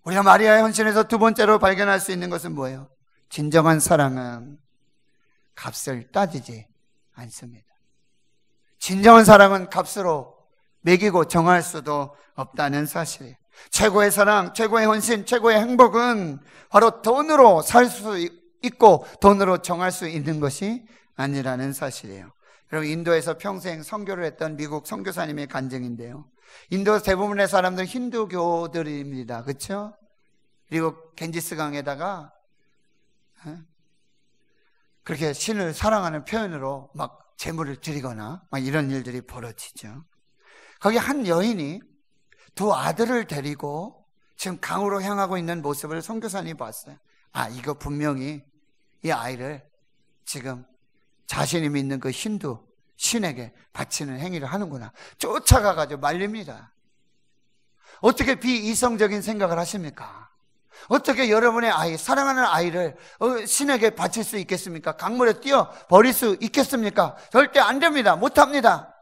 우리가 마리아의 헌신에서 두 번째로 발견할 수 있는 것은 뭐예요? 진정한 사랑은 값을 따지지 않습니다. 진정한 사랑은 값으로 매기고 정할 수도 없다는 사실이에요. 최고의 사랑, 최고의 헌신, 최고의 행복은 바로 돈으로 살 수 있고 돈으로 정할 수 있는 것이 아니라는 사실이에요. 여러분 인도에서 평생 선교를 했던 미국 선교사님의 간증인데요, 인도 대부분의 사람들은 힌두교들입니다. 그렇죠? 그리고 겐지스강에다가 그렇게 신을 사랑하는 표현으로 막 제물을 드리거나 막 이런 일들이 벌어지죠. 거기 한 여인이 두 아들을 데리고 지금 강으로 향하고 있는 모습을 선교사님이 봤어요. 아, 이거 분명히 이 아이를 지금 자신이 믿는 그 힌두 신에게 바치는 행위를 하는구나. 쫓아가가지고 말립니다. 어떻게 비이성적인 생각을 하십니까? 어떻게 여러분의 아이, 사랑하는 아이를 신에게 바칠 수 있겠습니까? 강물에 뛰어 버릴 수 있겠습니까? 절대 안 됩니다. 못합니다.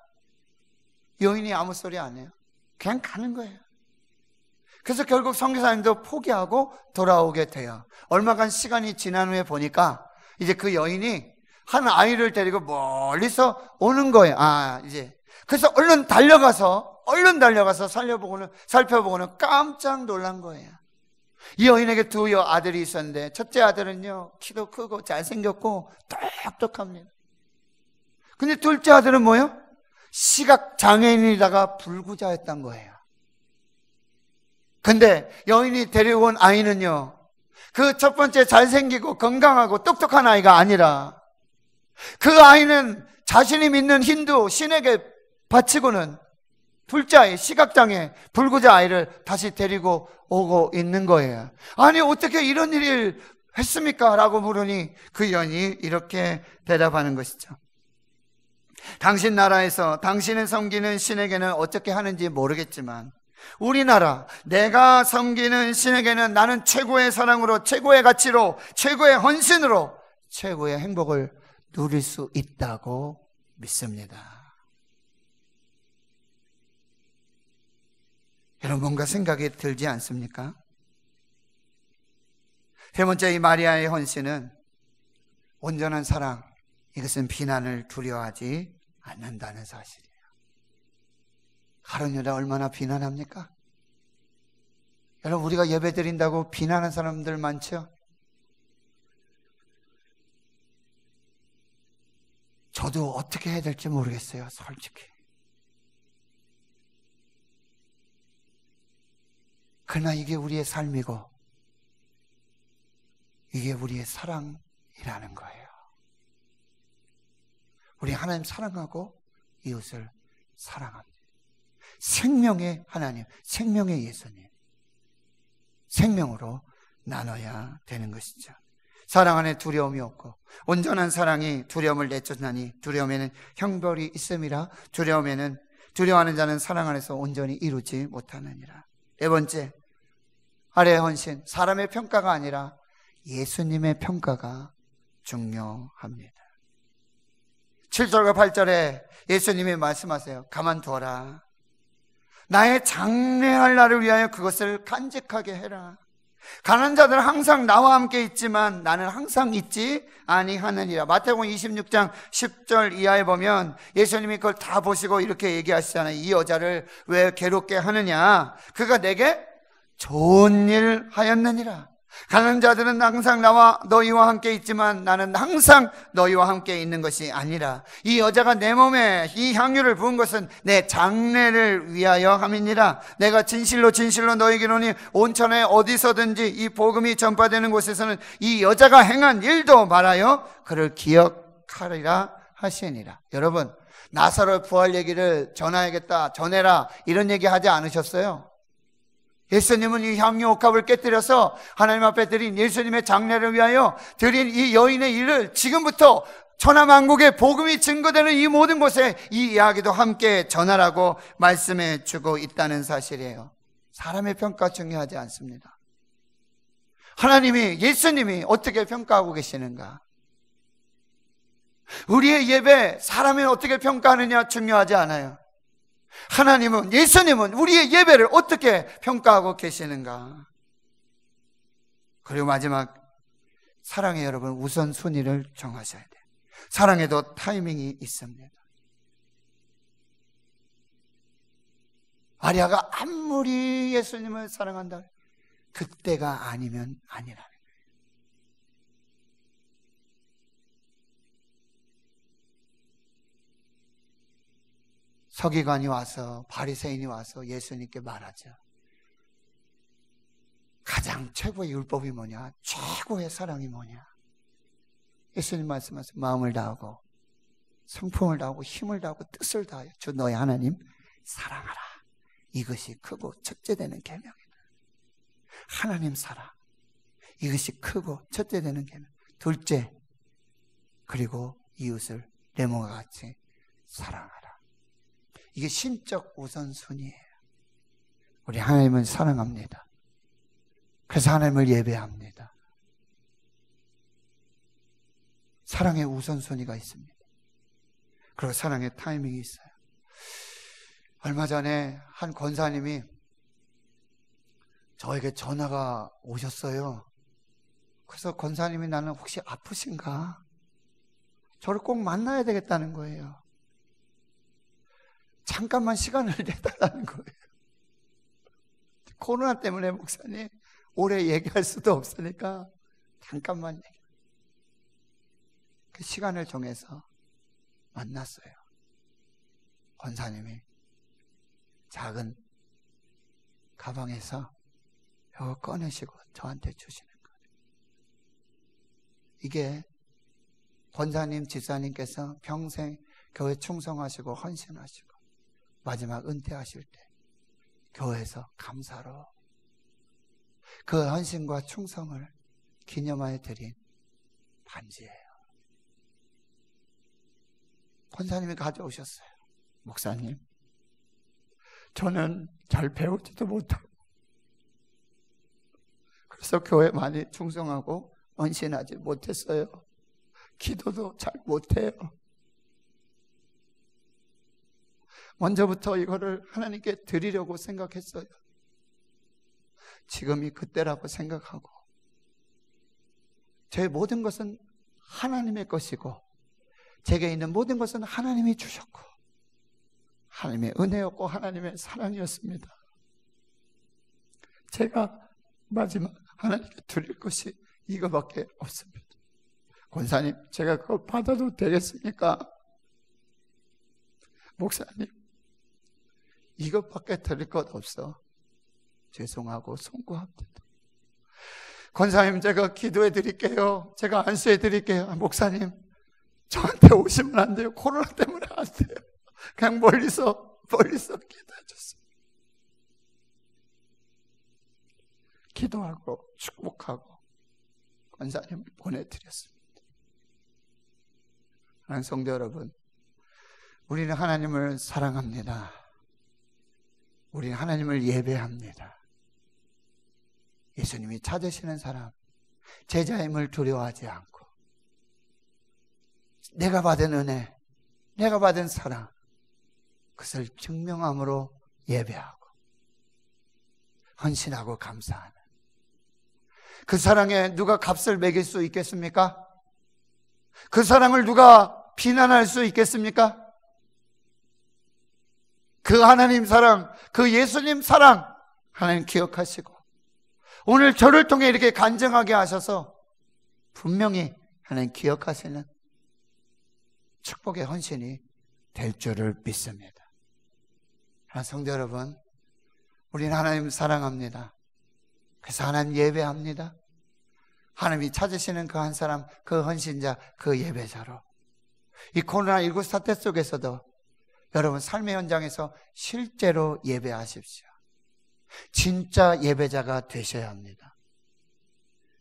여인이 아무 소리 안 해요. 그냥 가는 거예요. 그래서 결국 선교사님도 포기하고 돌아오게 돼요. 얼마간 시간이 지난 후에 보니까 이제 그 여인이 한 아이를 데리고 멀리서 오는 거예요. 이제 그래서 얼른 달려가서 살펴보고는 깜짝 놀란 거예요. 이 여인에게 두 아들이 있었는데 첫째 아들은요 키도 크고 잘생겼고 똑똑합니다. 근데 둘째 아들은 뭐예요? 시각장애인이다가 불구자였던 거예요. 근데 여인이 데려온 아이는요 그 첫 번째 잘생기고 건강하고 똑똑한 아이가 아니라 그 아이는 자신이 믿는 힌두 신에게 바치고는 둘째 아이, 시각장애, 불구자 아이를 다시 데리고 오고 있는 거예요. 아니 어떻게 이런 일을 했습니까? 라고 물으니 그 여인이 이렇게 대답하는 것이죠. 당신 나라에서 당신을 섬기는 신에게는 어떻게 하는지 모르겠지만 우리나라 내가 섬기는 신에게는 나는 최고의 사랑으로, 최고의 가치로, 최고의 헌신으로 최고의 행복을 누릴 수 있다고 믿습니다. 여러분 뭔가 생각이 들지 않습니까? 세 번째, 이 마리아의 헌신은 온전한 사랑, 이것은 비난을 두려워하지 않는다는 사실이에요. 가룟 유다 얼마나 비난합니까? 여러분 우리가 예배 드린다고 비난하는 사람들 많죠? 저도 어떻게 해야 될지 모르겠어요, 솔직히. 그러나 이게 우리의 삶이고 이게 우리의 사랑이라는 거예요. 우리 하나님 사랑하고 이웃을 사랑합니다. 생명의 하나님, 생명의 예수님, 생명으로 나눠야 되는 것이죠. 사랑 안에 두려움이 없고 온전한 사랑이 두려움을 내쫓나니 두려움에는 형벌이 있음이라. 두려워하는 자는 사랑 안에서 온전히 이루지 못하느니라. 네 번째, 아래의 헌신, 사람의 평가가 아니라 예수님의 평가가 중요합니다. 7절과 8절에 예수님이 말씀하세요. 가만두어라. 나의 장래할 날을 위하여 그것을 간직하게 해라. 가난한 자들은 항상 나와 함께 있지만 나는 항상 있지 아니하느니라. 마태복음 26장 10절 이하에 보면 예수님이 그걸 다 보시고 이렇게 얘기하시잖아요. 이 여자를 왜 괴롭게 하느냐? 그가 내게 좋은 일 하였느니라. 가난한 자들은 항상 나와 너희와 함께 있지만 나는 항상 너희와 함께 있는 것이 아니라 이 여자가 내 몸에 이 향유를 부은 것은 내 장래를 위하여 함이니라. 내가 진실로 진실로 너희에게 이르노니 온천에 어디서든지 이 복음이 전파되는 곳에서는 이 여자가 행한 일도 말하여 그를 기억하리라 하시니라. 여러분 나사로 부활 얘기를 전해라 이런 얘기 하지 않으셨어요? 예수님은 이 향유 옥합을 깨뜨려서 하나님 앞에 드린 예수님의 장례를 위하여 드린 이 여인의 일을 지금부터 천하만국의 복음이 증거되는 이 모든 곳에 이 이야기도 함께 전하라고 말씀해 주고 있다는 사실이에요. 사람의 평가 중요하지 않습니다. 하나님이, 예수님이 어떻게 평가하고 계시는가? 우리의 예배 사람이 어떻게 평가하느냐 중요하지 않아요. 하나님은, 예수님은 우리의 예배를 어떻게 평가하고 계시는가? 그리고 마지막, 사랑의 여러분 우선순위를 정하셔야 돼요. 사랑에도 타이밍이 있습니다. 마리아가 아무리 예수님을 사랑한다 그때가 아니면 아니라는 거예요. 서기관이 와서, 바리새인이 와서 예수님께 말하죠. 가장 최고의 율법이 뭐냐? 최고의 사랑이 뭐냐? 예수님 말씀하세요. 마음을 다하고 성품을 다하고 힘을 다하고 뜻을 다하여 주 너의 하나님 사랑하라. 이것이 크고 첫째 되는 계명이다. 하나님 사랑, 이것이 크고 첫째 되는 계명. 둘째, 그리고 이웃을 내 몸과 같이 사랑하라. 이게 신적 우선순위예요. 우리 하나님을 사랑합니다. 그래서 하나님을 예배합니다. 사랑의 우선순위가 있습니다. 그리고 사랑의 타이밍이 있어요. 얼마 전에 한 권사님이 저에게 전화가 오셨어요. 그래서 권사님이 나는 혹시 아프신가? 저를 꼭 만나야 되겠다는 거예요. 잠깐만 시간을 내달라는 거예요. 코로나 때문에 목사님 오래 얘기할 수도 없으니까 잠깐만 얘기. 그 시간을 정해서 만났어요. 권사님이 작은 가방에서 이거 꺼내시고 저한테 주시는 거예요. 이게 권사님, 집사님께서 평생 교회 충성하시고 헌신하시고 마지막 은퇴하실 때 교회에서 감사로 그 헌신과 충성을 기념하여 드린 반지예요. 권사님이 가져오셨어요. 목사님, 저는 잘 배우지도 못하고 그래서 교회 많이 충성하고 헌신하지 못했어요. 기도도 잘 못해요. 먼저부터 이거를 하나님께 드리려고 생각했어요. 지금이 그때라고 생각하고 제 모든 것은 하나님의 것이고 제게 있는 모든 것은 하나님이 주셨고 하나님의 은혜였고 하나님의 사랑이었습니다. 제가 마지막 하나님께 드릴 것이 이거밖에 없습니다. 권사님, 제가 그거 받아도 되겠습니까? 목사님, 이것밖에 드릴 것 없어. 죄송하고 송구합니다. 권사님, 제가 기도해 드릴게요. 제가 안수해 드릴게요. 목사님, 저한테 오시면 안 돼요. 코로나 때문에 안 돼요. 그냥 멀리서 기도해 주세요. 기도하고 축복하고 권사님을 보내드렸습니다. 하나님 성도 여러분, 우리는 하나님을 사랑합니다. 우리는 하나님을 예배합니다. 예수님이 찾으시는 사람, 제자임을 두려워하지 않고 내가 받은 은혜, 내가 받은 사랑, 그것을 증명함으로 예배하고 헌신하고 감사하는 그 사랑에 누가 값을 매길 수 있겠습니까? 그 사랑을 누가 비난할 수 있겠습니까? 그 하나님 사랑, 그 예수님 사랑 하나님 기억하시고 오늘 저를 통해 이렇게 간증하게 하셔서 분명히 하나님 기억하시는 축복의 헌신이 될 줄을 믿습니다. 성도 여러분, 우리는 하나님 사랑합니다. 그래서 하나님 예배합니다. 하나님이 찾으시는 그 한 사람, 그 헌신자, 그 예배자로 이 코로나19 사태 속에서도 여러분 삶의 현장에서 실제로 예배하십시오. 진짜 예배자가 되셔야 합니다.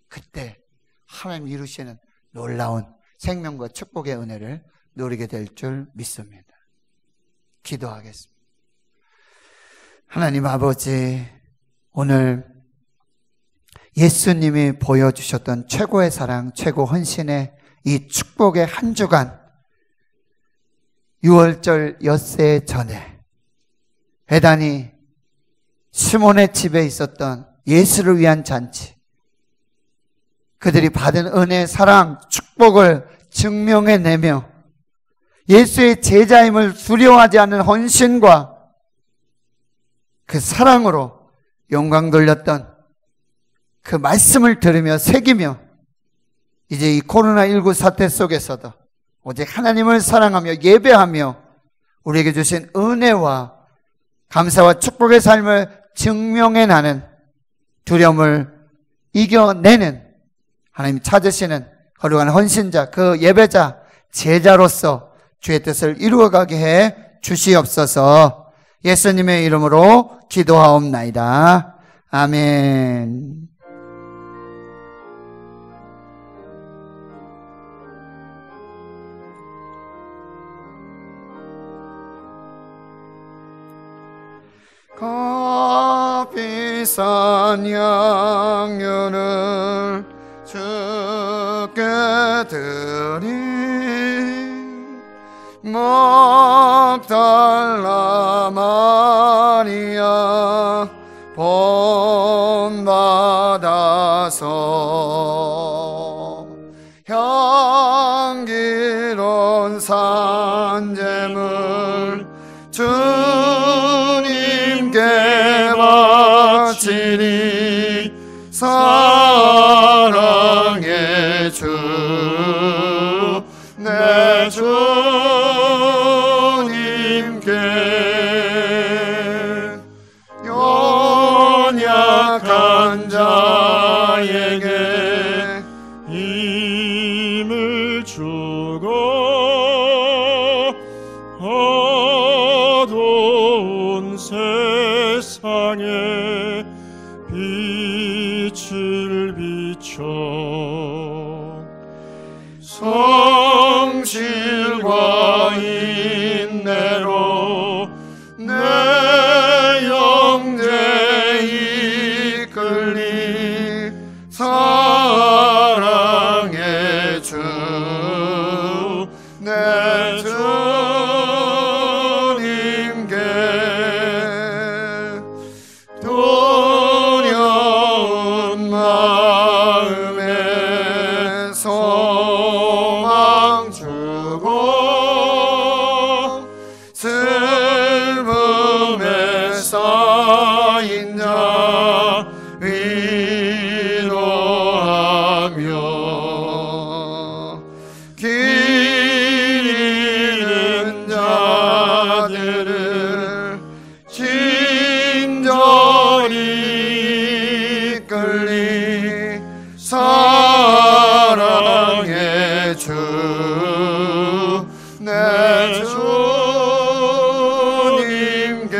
그때 하나님 이루시는 놀라운 생명과 축복의 은혜를 누리게 될 줄 믿습니다. 기도하겠습니다. 하나님 아버지, 오늘 예수님이 보여주셨던 최고의 사랑, 최고 헌신의 이 축복의 한 주간 6월절 엿새 전에 배단이 시몬의 집에 있었던 예수를 위한 잔치, 그들이 받은 은혜, 사랑, 축복을 증명해내며 예수의 제자임을 두려워하지 않는 헌신과 그 사랑으로 영광 돌렸던 그 말씀을 들으며 새기며 이제 이 코로나19 사태 속에서도 오직 하나님을 사랑하며 예배하며 우리에게 주신 은혜와 감사와 축복의 삶을 증명해 나는 두려움을 이겨내는 하나님 찾으시는 거룩한 헌신자, 그 예배자, 제자로서 주의 뜻을 이루어가게 해 주시옵소서. 예수님의 이름으로 기도하옵나이다. 아멘. 값비싼 양념을 주께 드린 막달라 마리아 본받아서 향기로운 산재물 주님께 바치니 사랑의 주 내 주님께 연약한 자에게 힘을 주고 어두운 세상에 빛을 비춰 성실과 인내로 내 영제 이끌리 사랑의 주 내 주님께 두려운 마음에 소망 주고 슬픔에 쌓인 자 위로하며 길 잃은 자들을 친절히 이끌리 사랑의 주 내 주님께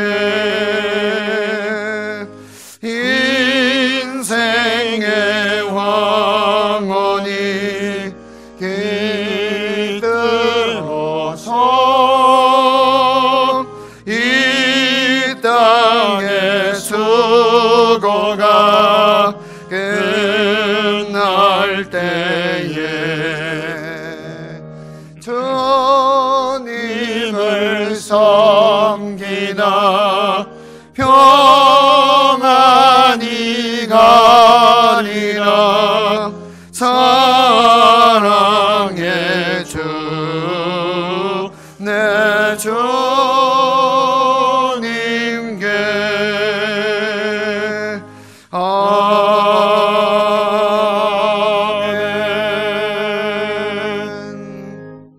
인생의 왕원이 깃들어서 이 땅의 수고가 끝날 때에 주님을 섬기다 평안히 가리라 사랑의 주 내 주님께 아멘.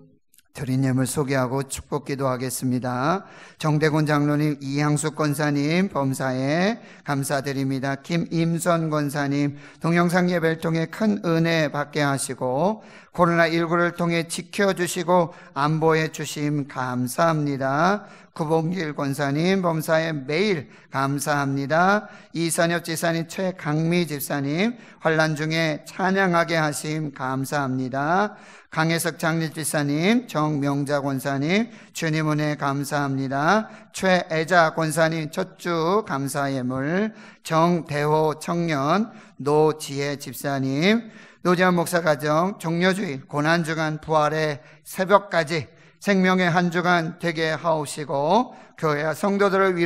드린 예물 소개하고 축복 기도하겠습니다. 정대곤 장로님, 이향숙 권사님 범사에 감사드립니다. 김임선 권사님, 동영상 예배를 통해 큰 은혜 받게 하시고 코로나19를 통해 지켜주시고 안보해 주심 감사합니다. 구봉길 권사님 범사에 매일 감사합니다. 이선엽 지사님, 최강미 집사님 환난 중에 찬양하게 하심 감사합니다. 강혜석 장립지사님, 정명자 권사님 주님 은혜 감사합니다. 최애자 권사님 첫 주 감사 예물, 정대호 청년 노지혜 집사님, 노지한 목사 가정 종려주일 고난주간 부활의 새벽까지 생명의 한 주간 되게 하옵시고 교회와 성도들을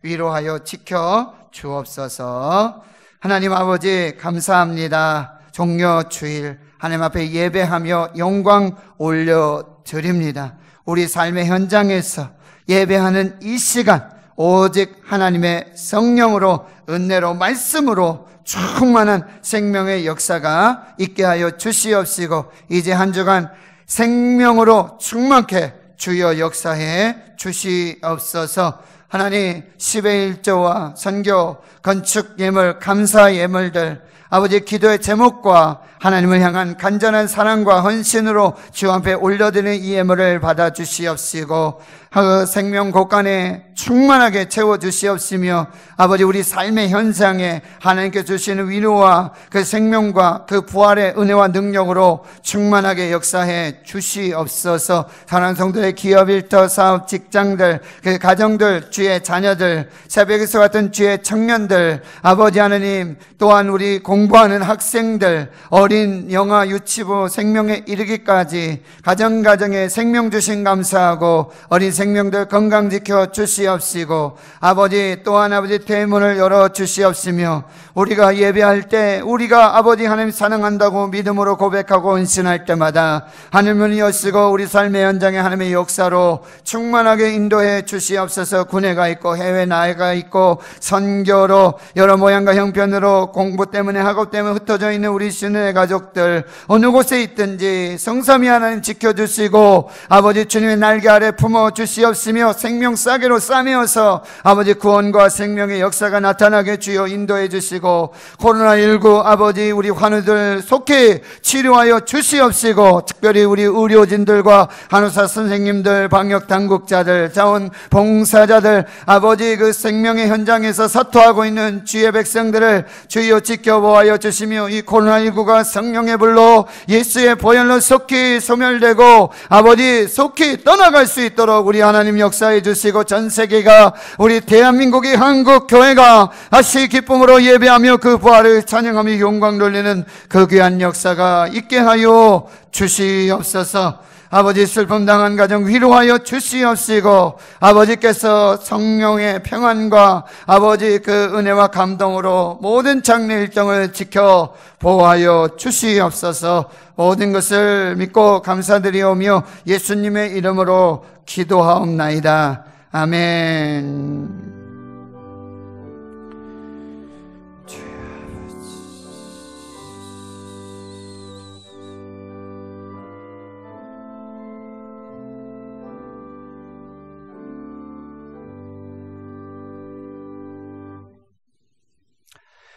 위로하여 지켜 주옵소서. 하나님 아버지 감사합니다. 종려주일 하나님 앞에 예배하며 영광 올려드립니다. 우리 삶의 현장에서 예배하는 이 시간 오직 하나님의 성령으로 은혜로 말씀으로 충만한 생명의 역사가 있게 하여 주시옵시고 이제 한 주간 생명으로 충만케 주여 역사해 주시옵소서. 하나님 10의 1조와 선교, 건축 예물, 감사 예물들 아버지 기도의 제목과 하나님을 향한 간절한 사랑과 헌신으로 주 앞에 올려드리는 이 예물을 받아 주시옵시고 그 생명 곳간에 충만하게 채워주시옵시며 아버지 우리 삶의 현장에 하나님께 주시는 위로와 그 생명과 그 부활의 은혜와 능력으로 충만하게 역사해 주시옵소서. 사랑하는 성도의 기업, 일터, 사업, 직장들, 그 가정들, 주의 자녀들, 새벽에서 같은 주의 청년들, 아버지 하나님 또한 우리 공부하는 학생들, 어린 영아 유치부 생명에 이르기까지 가정가정에 생명 주신 감사하고 어린 생명들 건강 지켜 주시옵시고 아버지 또한 아버지 대문을 열어 주시옵시며 우리가 예배할 때 우리가 아버지 하나님 사랑한다고 믿음으로 고백하고 헌신할 때마다 하늘문이 여시고 우리 삶의 현장에 하나님의 역사로 충만하게 인도해 주시옵소서. 군회가 있고 해외 나라가 있고 선교로 여러 모양과 형편으로 공부 때문에 학업 때문에 흩어져 있는 우리 신의 가족들 어느 곳에 있든지 성삼위 하나님 지켜주시고 아버지 주님의 날개 아래 품어주시옵시며 생명 싸개로 싸매어서 아버지 구원과 생명의 역사가 나타나게 주여 인도해 주시고 코로나19 아버지 우리 환우들 속히 치료하여 주시옵시고 특별히 우리 의료진들과 간호사 선생님들 방역당국자들 자원봉사자들 아버지 그 생명의 현장에서 사토하고 있는 주의 백성들을 주여 지켜보아여 주시며 이 코로나19가 성령의 불로 예수의 보혈로 속히 소멸되고 아버지 속히 떠나갈 수 있도록 우리 하나님 역사해 주시고 전 세계가 우리 대한민국이 한국 교회가 다시 기쁨으로 예배하며 그 부활을 찬양하며 영광 돌리는 그 귀한 역사가 있게 하여 주시옵소서. 아버지 슬픔 당한 가정 위로하여 주시옵시고 아버지께서 성령의 평안과 아버지 그 은혜와 감동으로 모든 장례 일정을 지켜 보호하여 주시옵소서. 모든 것을 믿고 감사드리오며 예수님의 이름으로 기도하옵나이다. 아멘.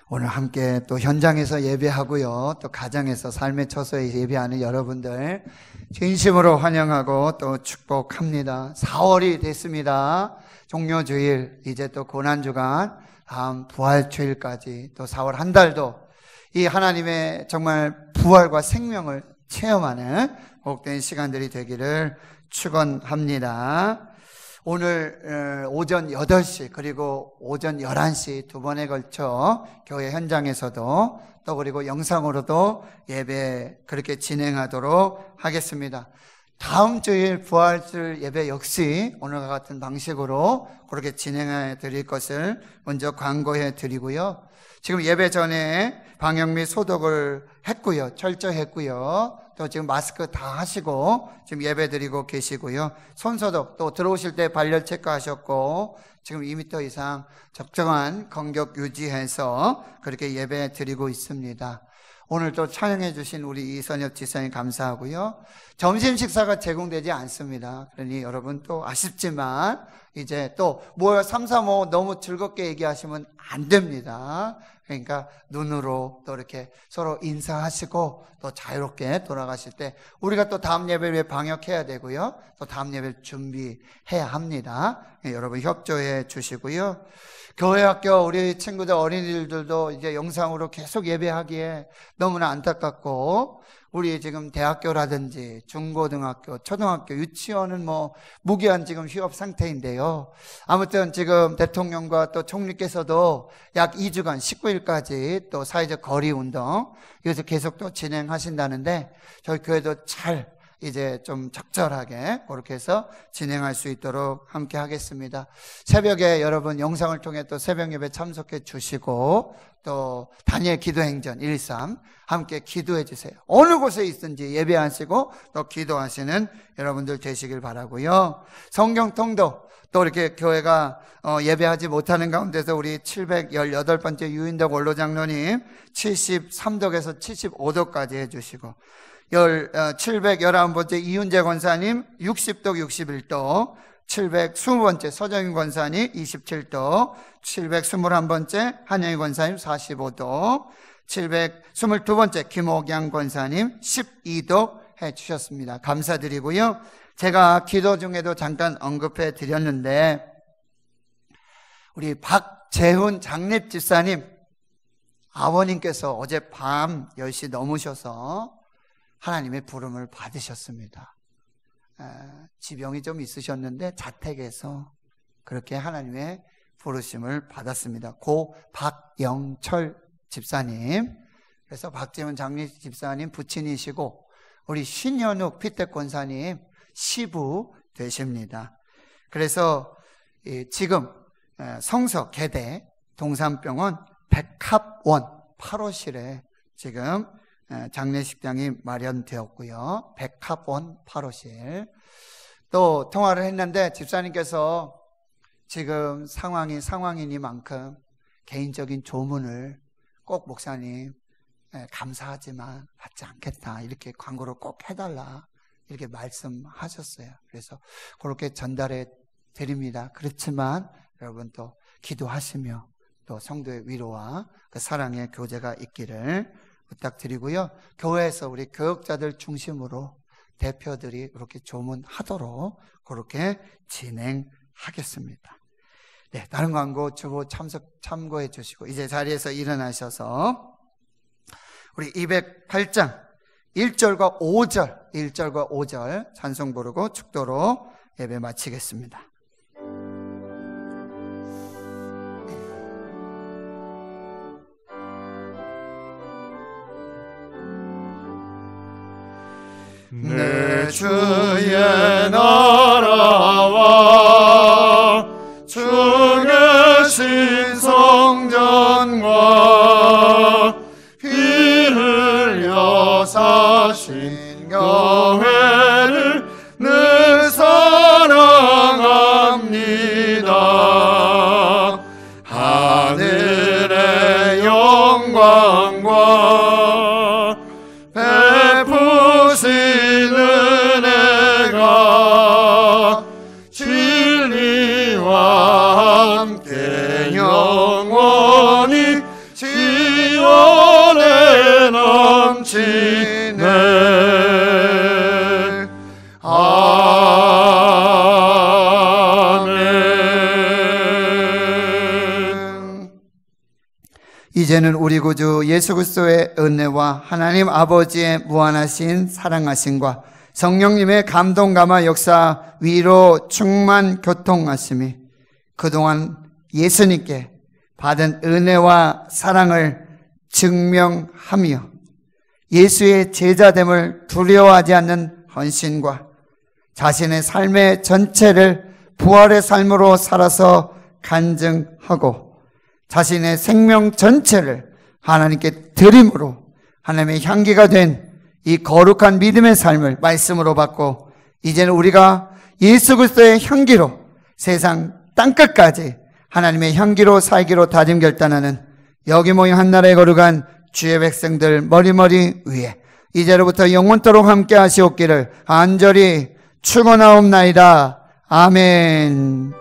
오늘 함께 또 현장에서 예배하고요, 또 가정에서 삶의 처소에 예배하는 여러분들 진심으로 환영하고 또 축복합니다. 4월이 됐습니다. 종료주일, 이제 또 고난주간, 다음 부활주일까지 또 4월 한 달도 이 하나님의 정말 부활과 생명을 체험하는 복된 시간들이 되기를 축원합니다. 오늘 오전 8시 그리고 오전 11시 두 번에 걸쳐 교회 현장에서도 또 그리고 영상으로도 예배 그렇게 진행하도록 하겠습니다. 다음 주일 부활주일 예배 역시 오늘과 같은 방식으로 그렇게 진행해 드릴 것을 먼저 광고해 드리고요. 지금 예배 전에 방역 및 소독을 했고요. 철저했고요. 또 지금 마스크 다 하시고 지금 예배 드리고 계시고요. 손소독 또 들어오실 때 발열 체크하셨고 지금 2m 이상 적정한 간격 유지해서 그렇게 예배 드리고 있습니다. 오늘 또 찬양해 주신 우리 이선엽 지사님 감사하고요. 점심 식사가 제공되지 않습니다. 그러니 여러분 또 아쉽지만 이제 또 뭐 3, 4, 5 너무 즐겁게 얘기하시면 안 됩니다. 그러니까 눈으로 또 이렇게 서로 인사하시고 또 자유롭게 돌아가실 때 우리가 또 다음 예배를 방역해야 되고요. 또 다음 예배를 준비해야 합니다. 여러분 협조해 주시고요. 교회 학교 우리 친구들 어린이들도 이제 영상으로 계속 예배하기에 너무나 안타깝고 우리 지금 대학교라든지 중고등학교, 초등학교, 유치원은 뭐 무기한 지금 휴업 상태인데요. 아무튼 지금 대통령과 또 총리께서도 약 2주간 19일까지 또 사회적 거리 운동 이것을 계속 또 진행하신다는데 저희 교회도 잘 이제 좀 적절하게 그렇게 해서 진행할 수 있도록 함께 하겠습니다. 새벽에 여러분 영상을 통해 또 새벽 예배 참석해 주시고 또 다니엘 기도행전 1.3 함께 기도해 주세요. 어느 곳에 있든지 예배하시고 또 기도하시는 여러분들 되시길 바라고요. 성경 통독 또 이렇게 교회가 예배하지 못하는 가운데서 우리 718번째 유인덕 원로장로님 73독에서 75독까지 해주시고 711번째 이윤재 권사님 60독 61독 720번째 서정인 권사님 27독 721번째 한영희 권사님 45독 722번째 김옥양 권사님 12독 해주셨습니다. 감사드리고요. 제가 기도 중에도 잠깐 언급해 드렸는데 우리 박재훈 장립 집사님 아버님께서 어젯밤 10시 넘으셔서 하나님의 부름을 받으셨습니다. 지병이 좀 있으셨는데 자택에서 그렇게 하나님의 부르심을 받았습니다. 고 박영철 집사님, 그래서 박재훈 장립 집사님 부친이시고 우리 신현욱 피택 권사님 시부 되십니다. 그래서 지금 성서 계대 동산병원 백합원 8호실에 지금 장례식장이 마련되었고요. 백합원 8호실. 또 통화를 했는데 집사님께서 지금 상황이니만큼 개인적인 조문을 꼭 목사님 감사하지만 받지 않겠다. 이렇게 광고를 꼭 해달라. 이렇게 말씀하셨어요. 그래서 그렇게 전달해 드립니다. 그렇지만 여러분 또 기도하시며 또 성도의 위로와 그 사랑의 교제가 있기를 부탁드리고요. 교회에서 우리 교역자들 중심으로 대표들이 그렇게 조문하도록 그렇게 진행하겠습니다. 네, 다른 광고 주보 참고해 주시고 이제 자리에서 일어나셔서 우리 208장 1절과 5절 찬송 부르고 축도로 예배 마치겠습니다. 내 주의 나라와 주 계신 성전과 피 흘려 사신 교회를 늘 사랑합니다. 하늘의 영광과 베푸신 은혜가 진리와 함께 영원히 지원에 넘치네. 아멘. 이제는 우리 구주 예수 그리스도의 은혜와 하나님 아버지의 무한하신 사랑하심과 성령님의 감동감화 역사 위로 충만 교통하심이 그동안 예수님께 받은 은혜와 사랑을 증명하며 예수의 제자됨을 두려워하지 않는 헌신과 자신의 삶의 전체를 부활의 삶으로 살아서 간증하고 자신의 생명 전체를 하나님께 드림으로 하나님의 향기가 된 이 거룩한 믿음의 삶을 말씀으로 받고 이제는 우리가 예수 그리스도의 향기로 세상 땅끝까지 하나님의 향기로 살기로 다짐 결단하는 여기 모인 한나라의 거룩한 주의 백성들 머리머리 위에 이제로부터 영원토록 함께 하시옵기를 간절히 축원하옵나이다. 아멘.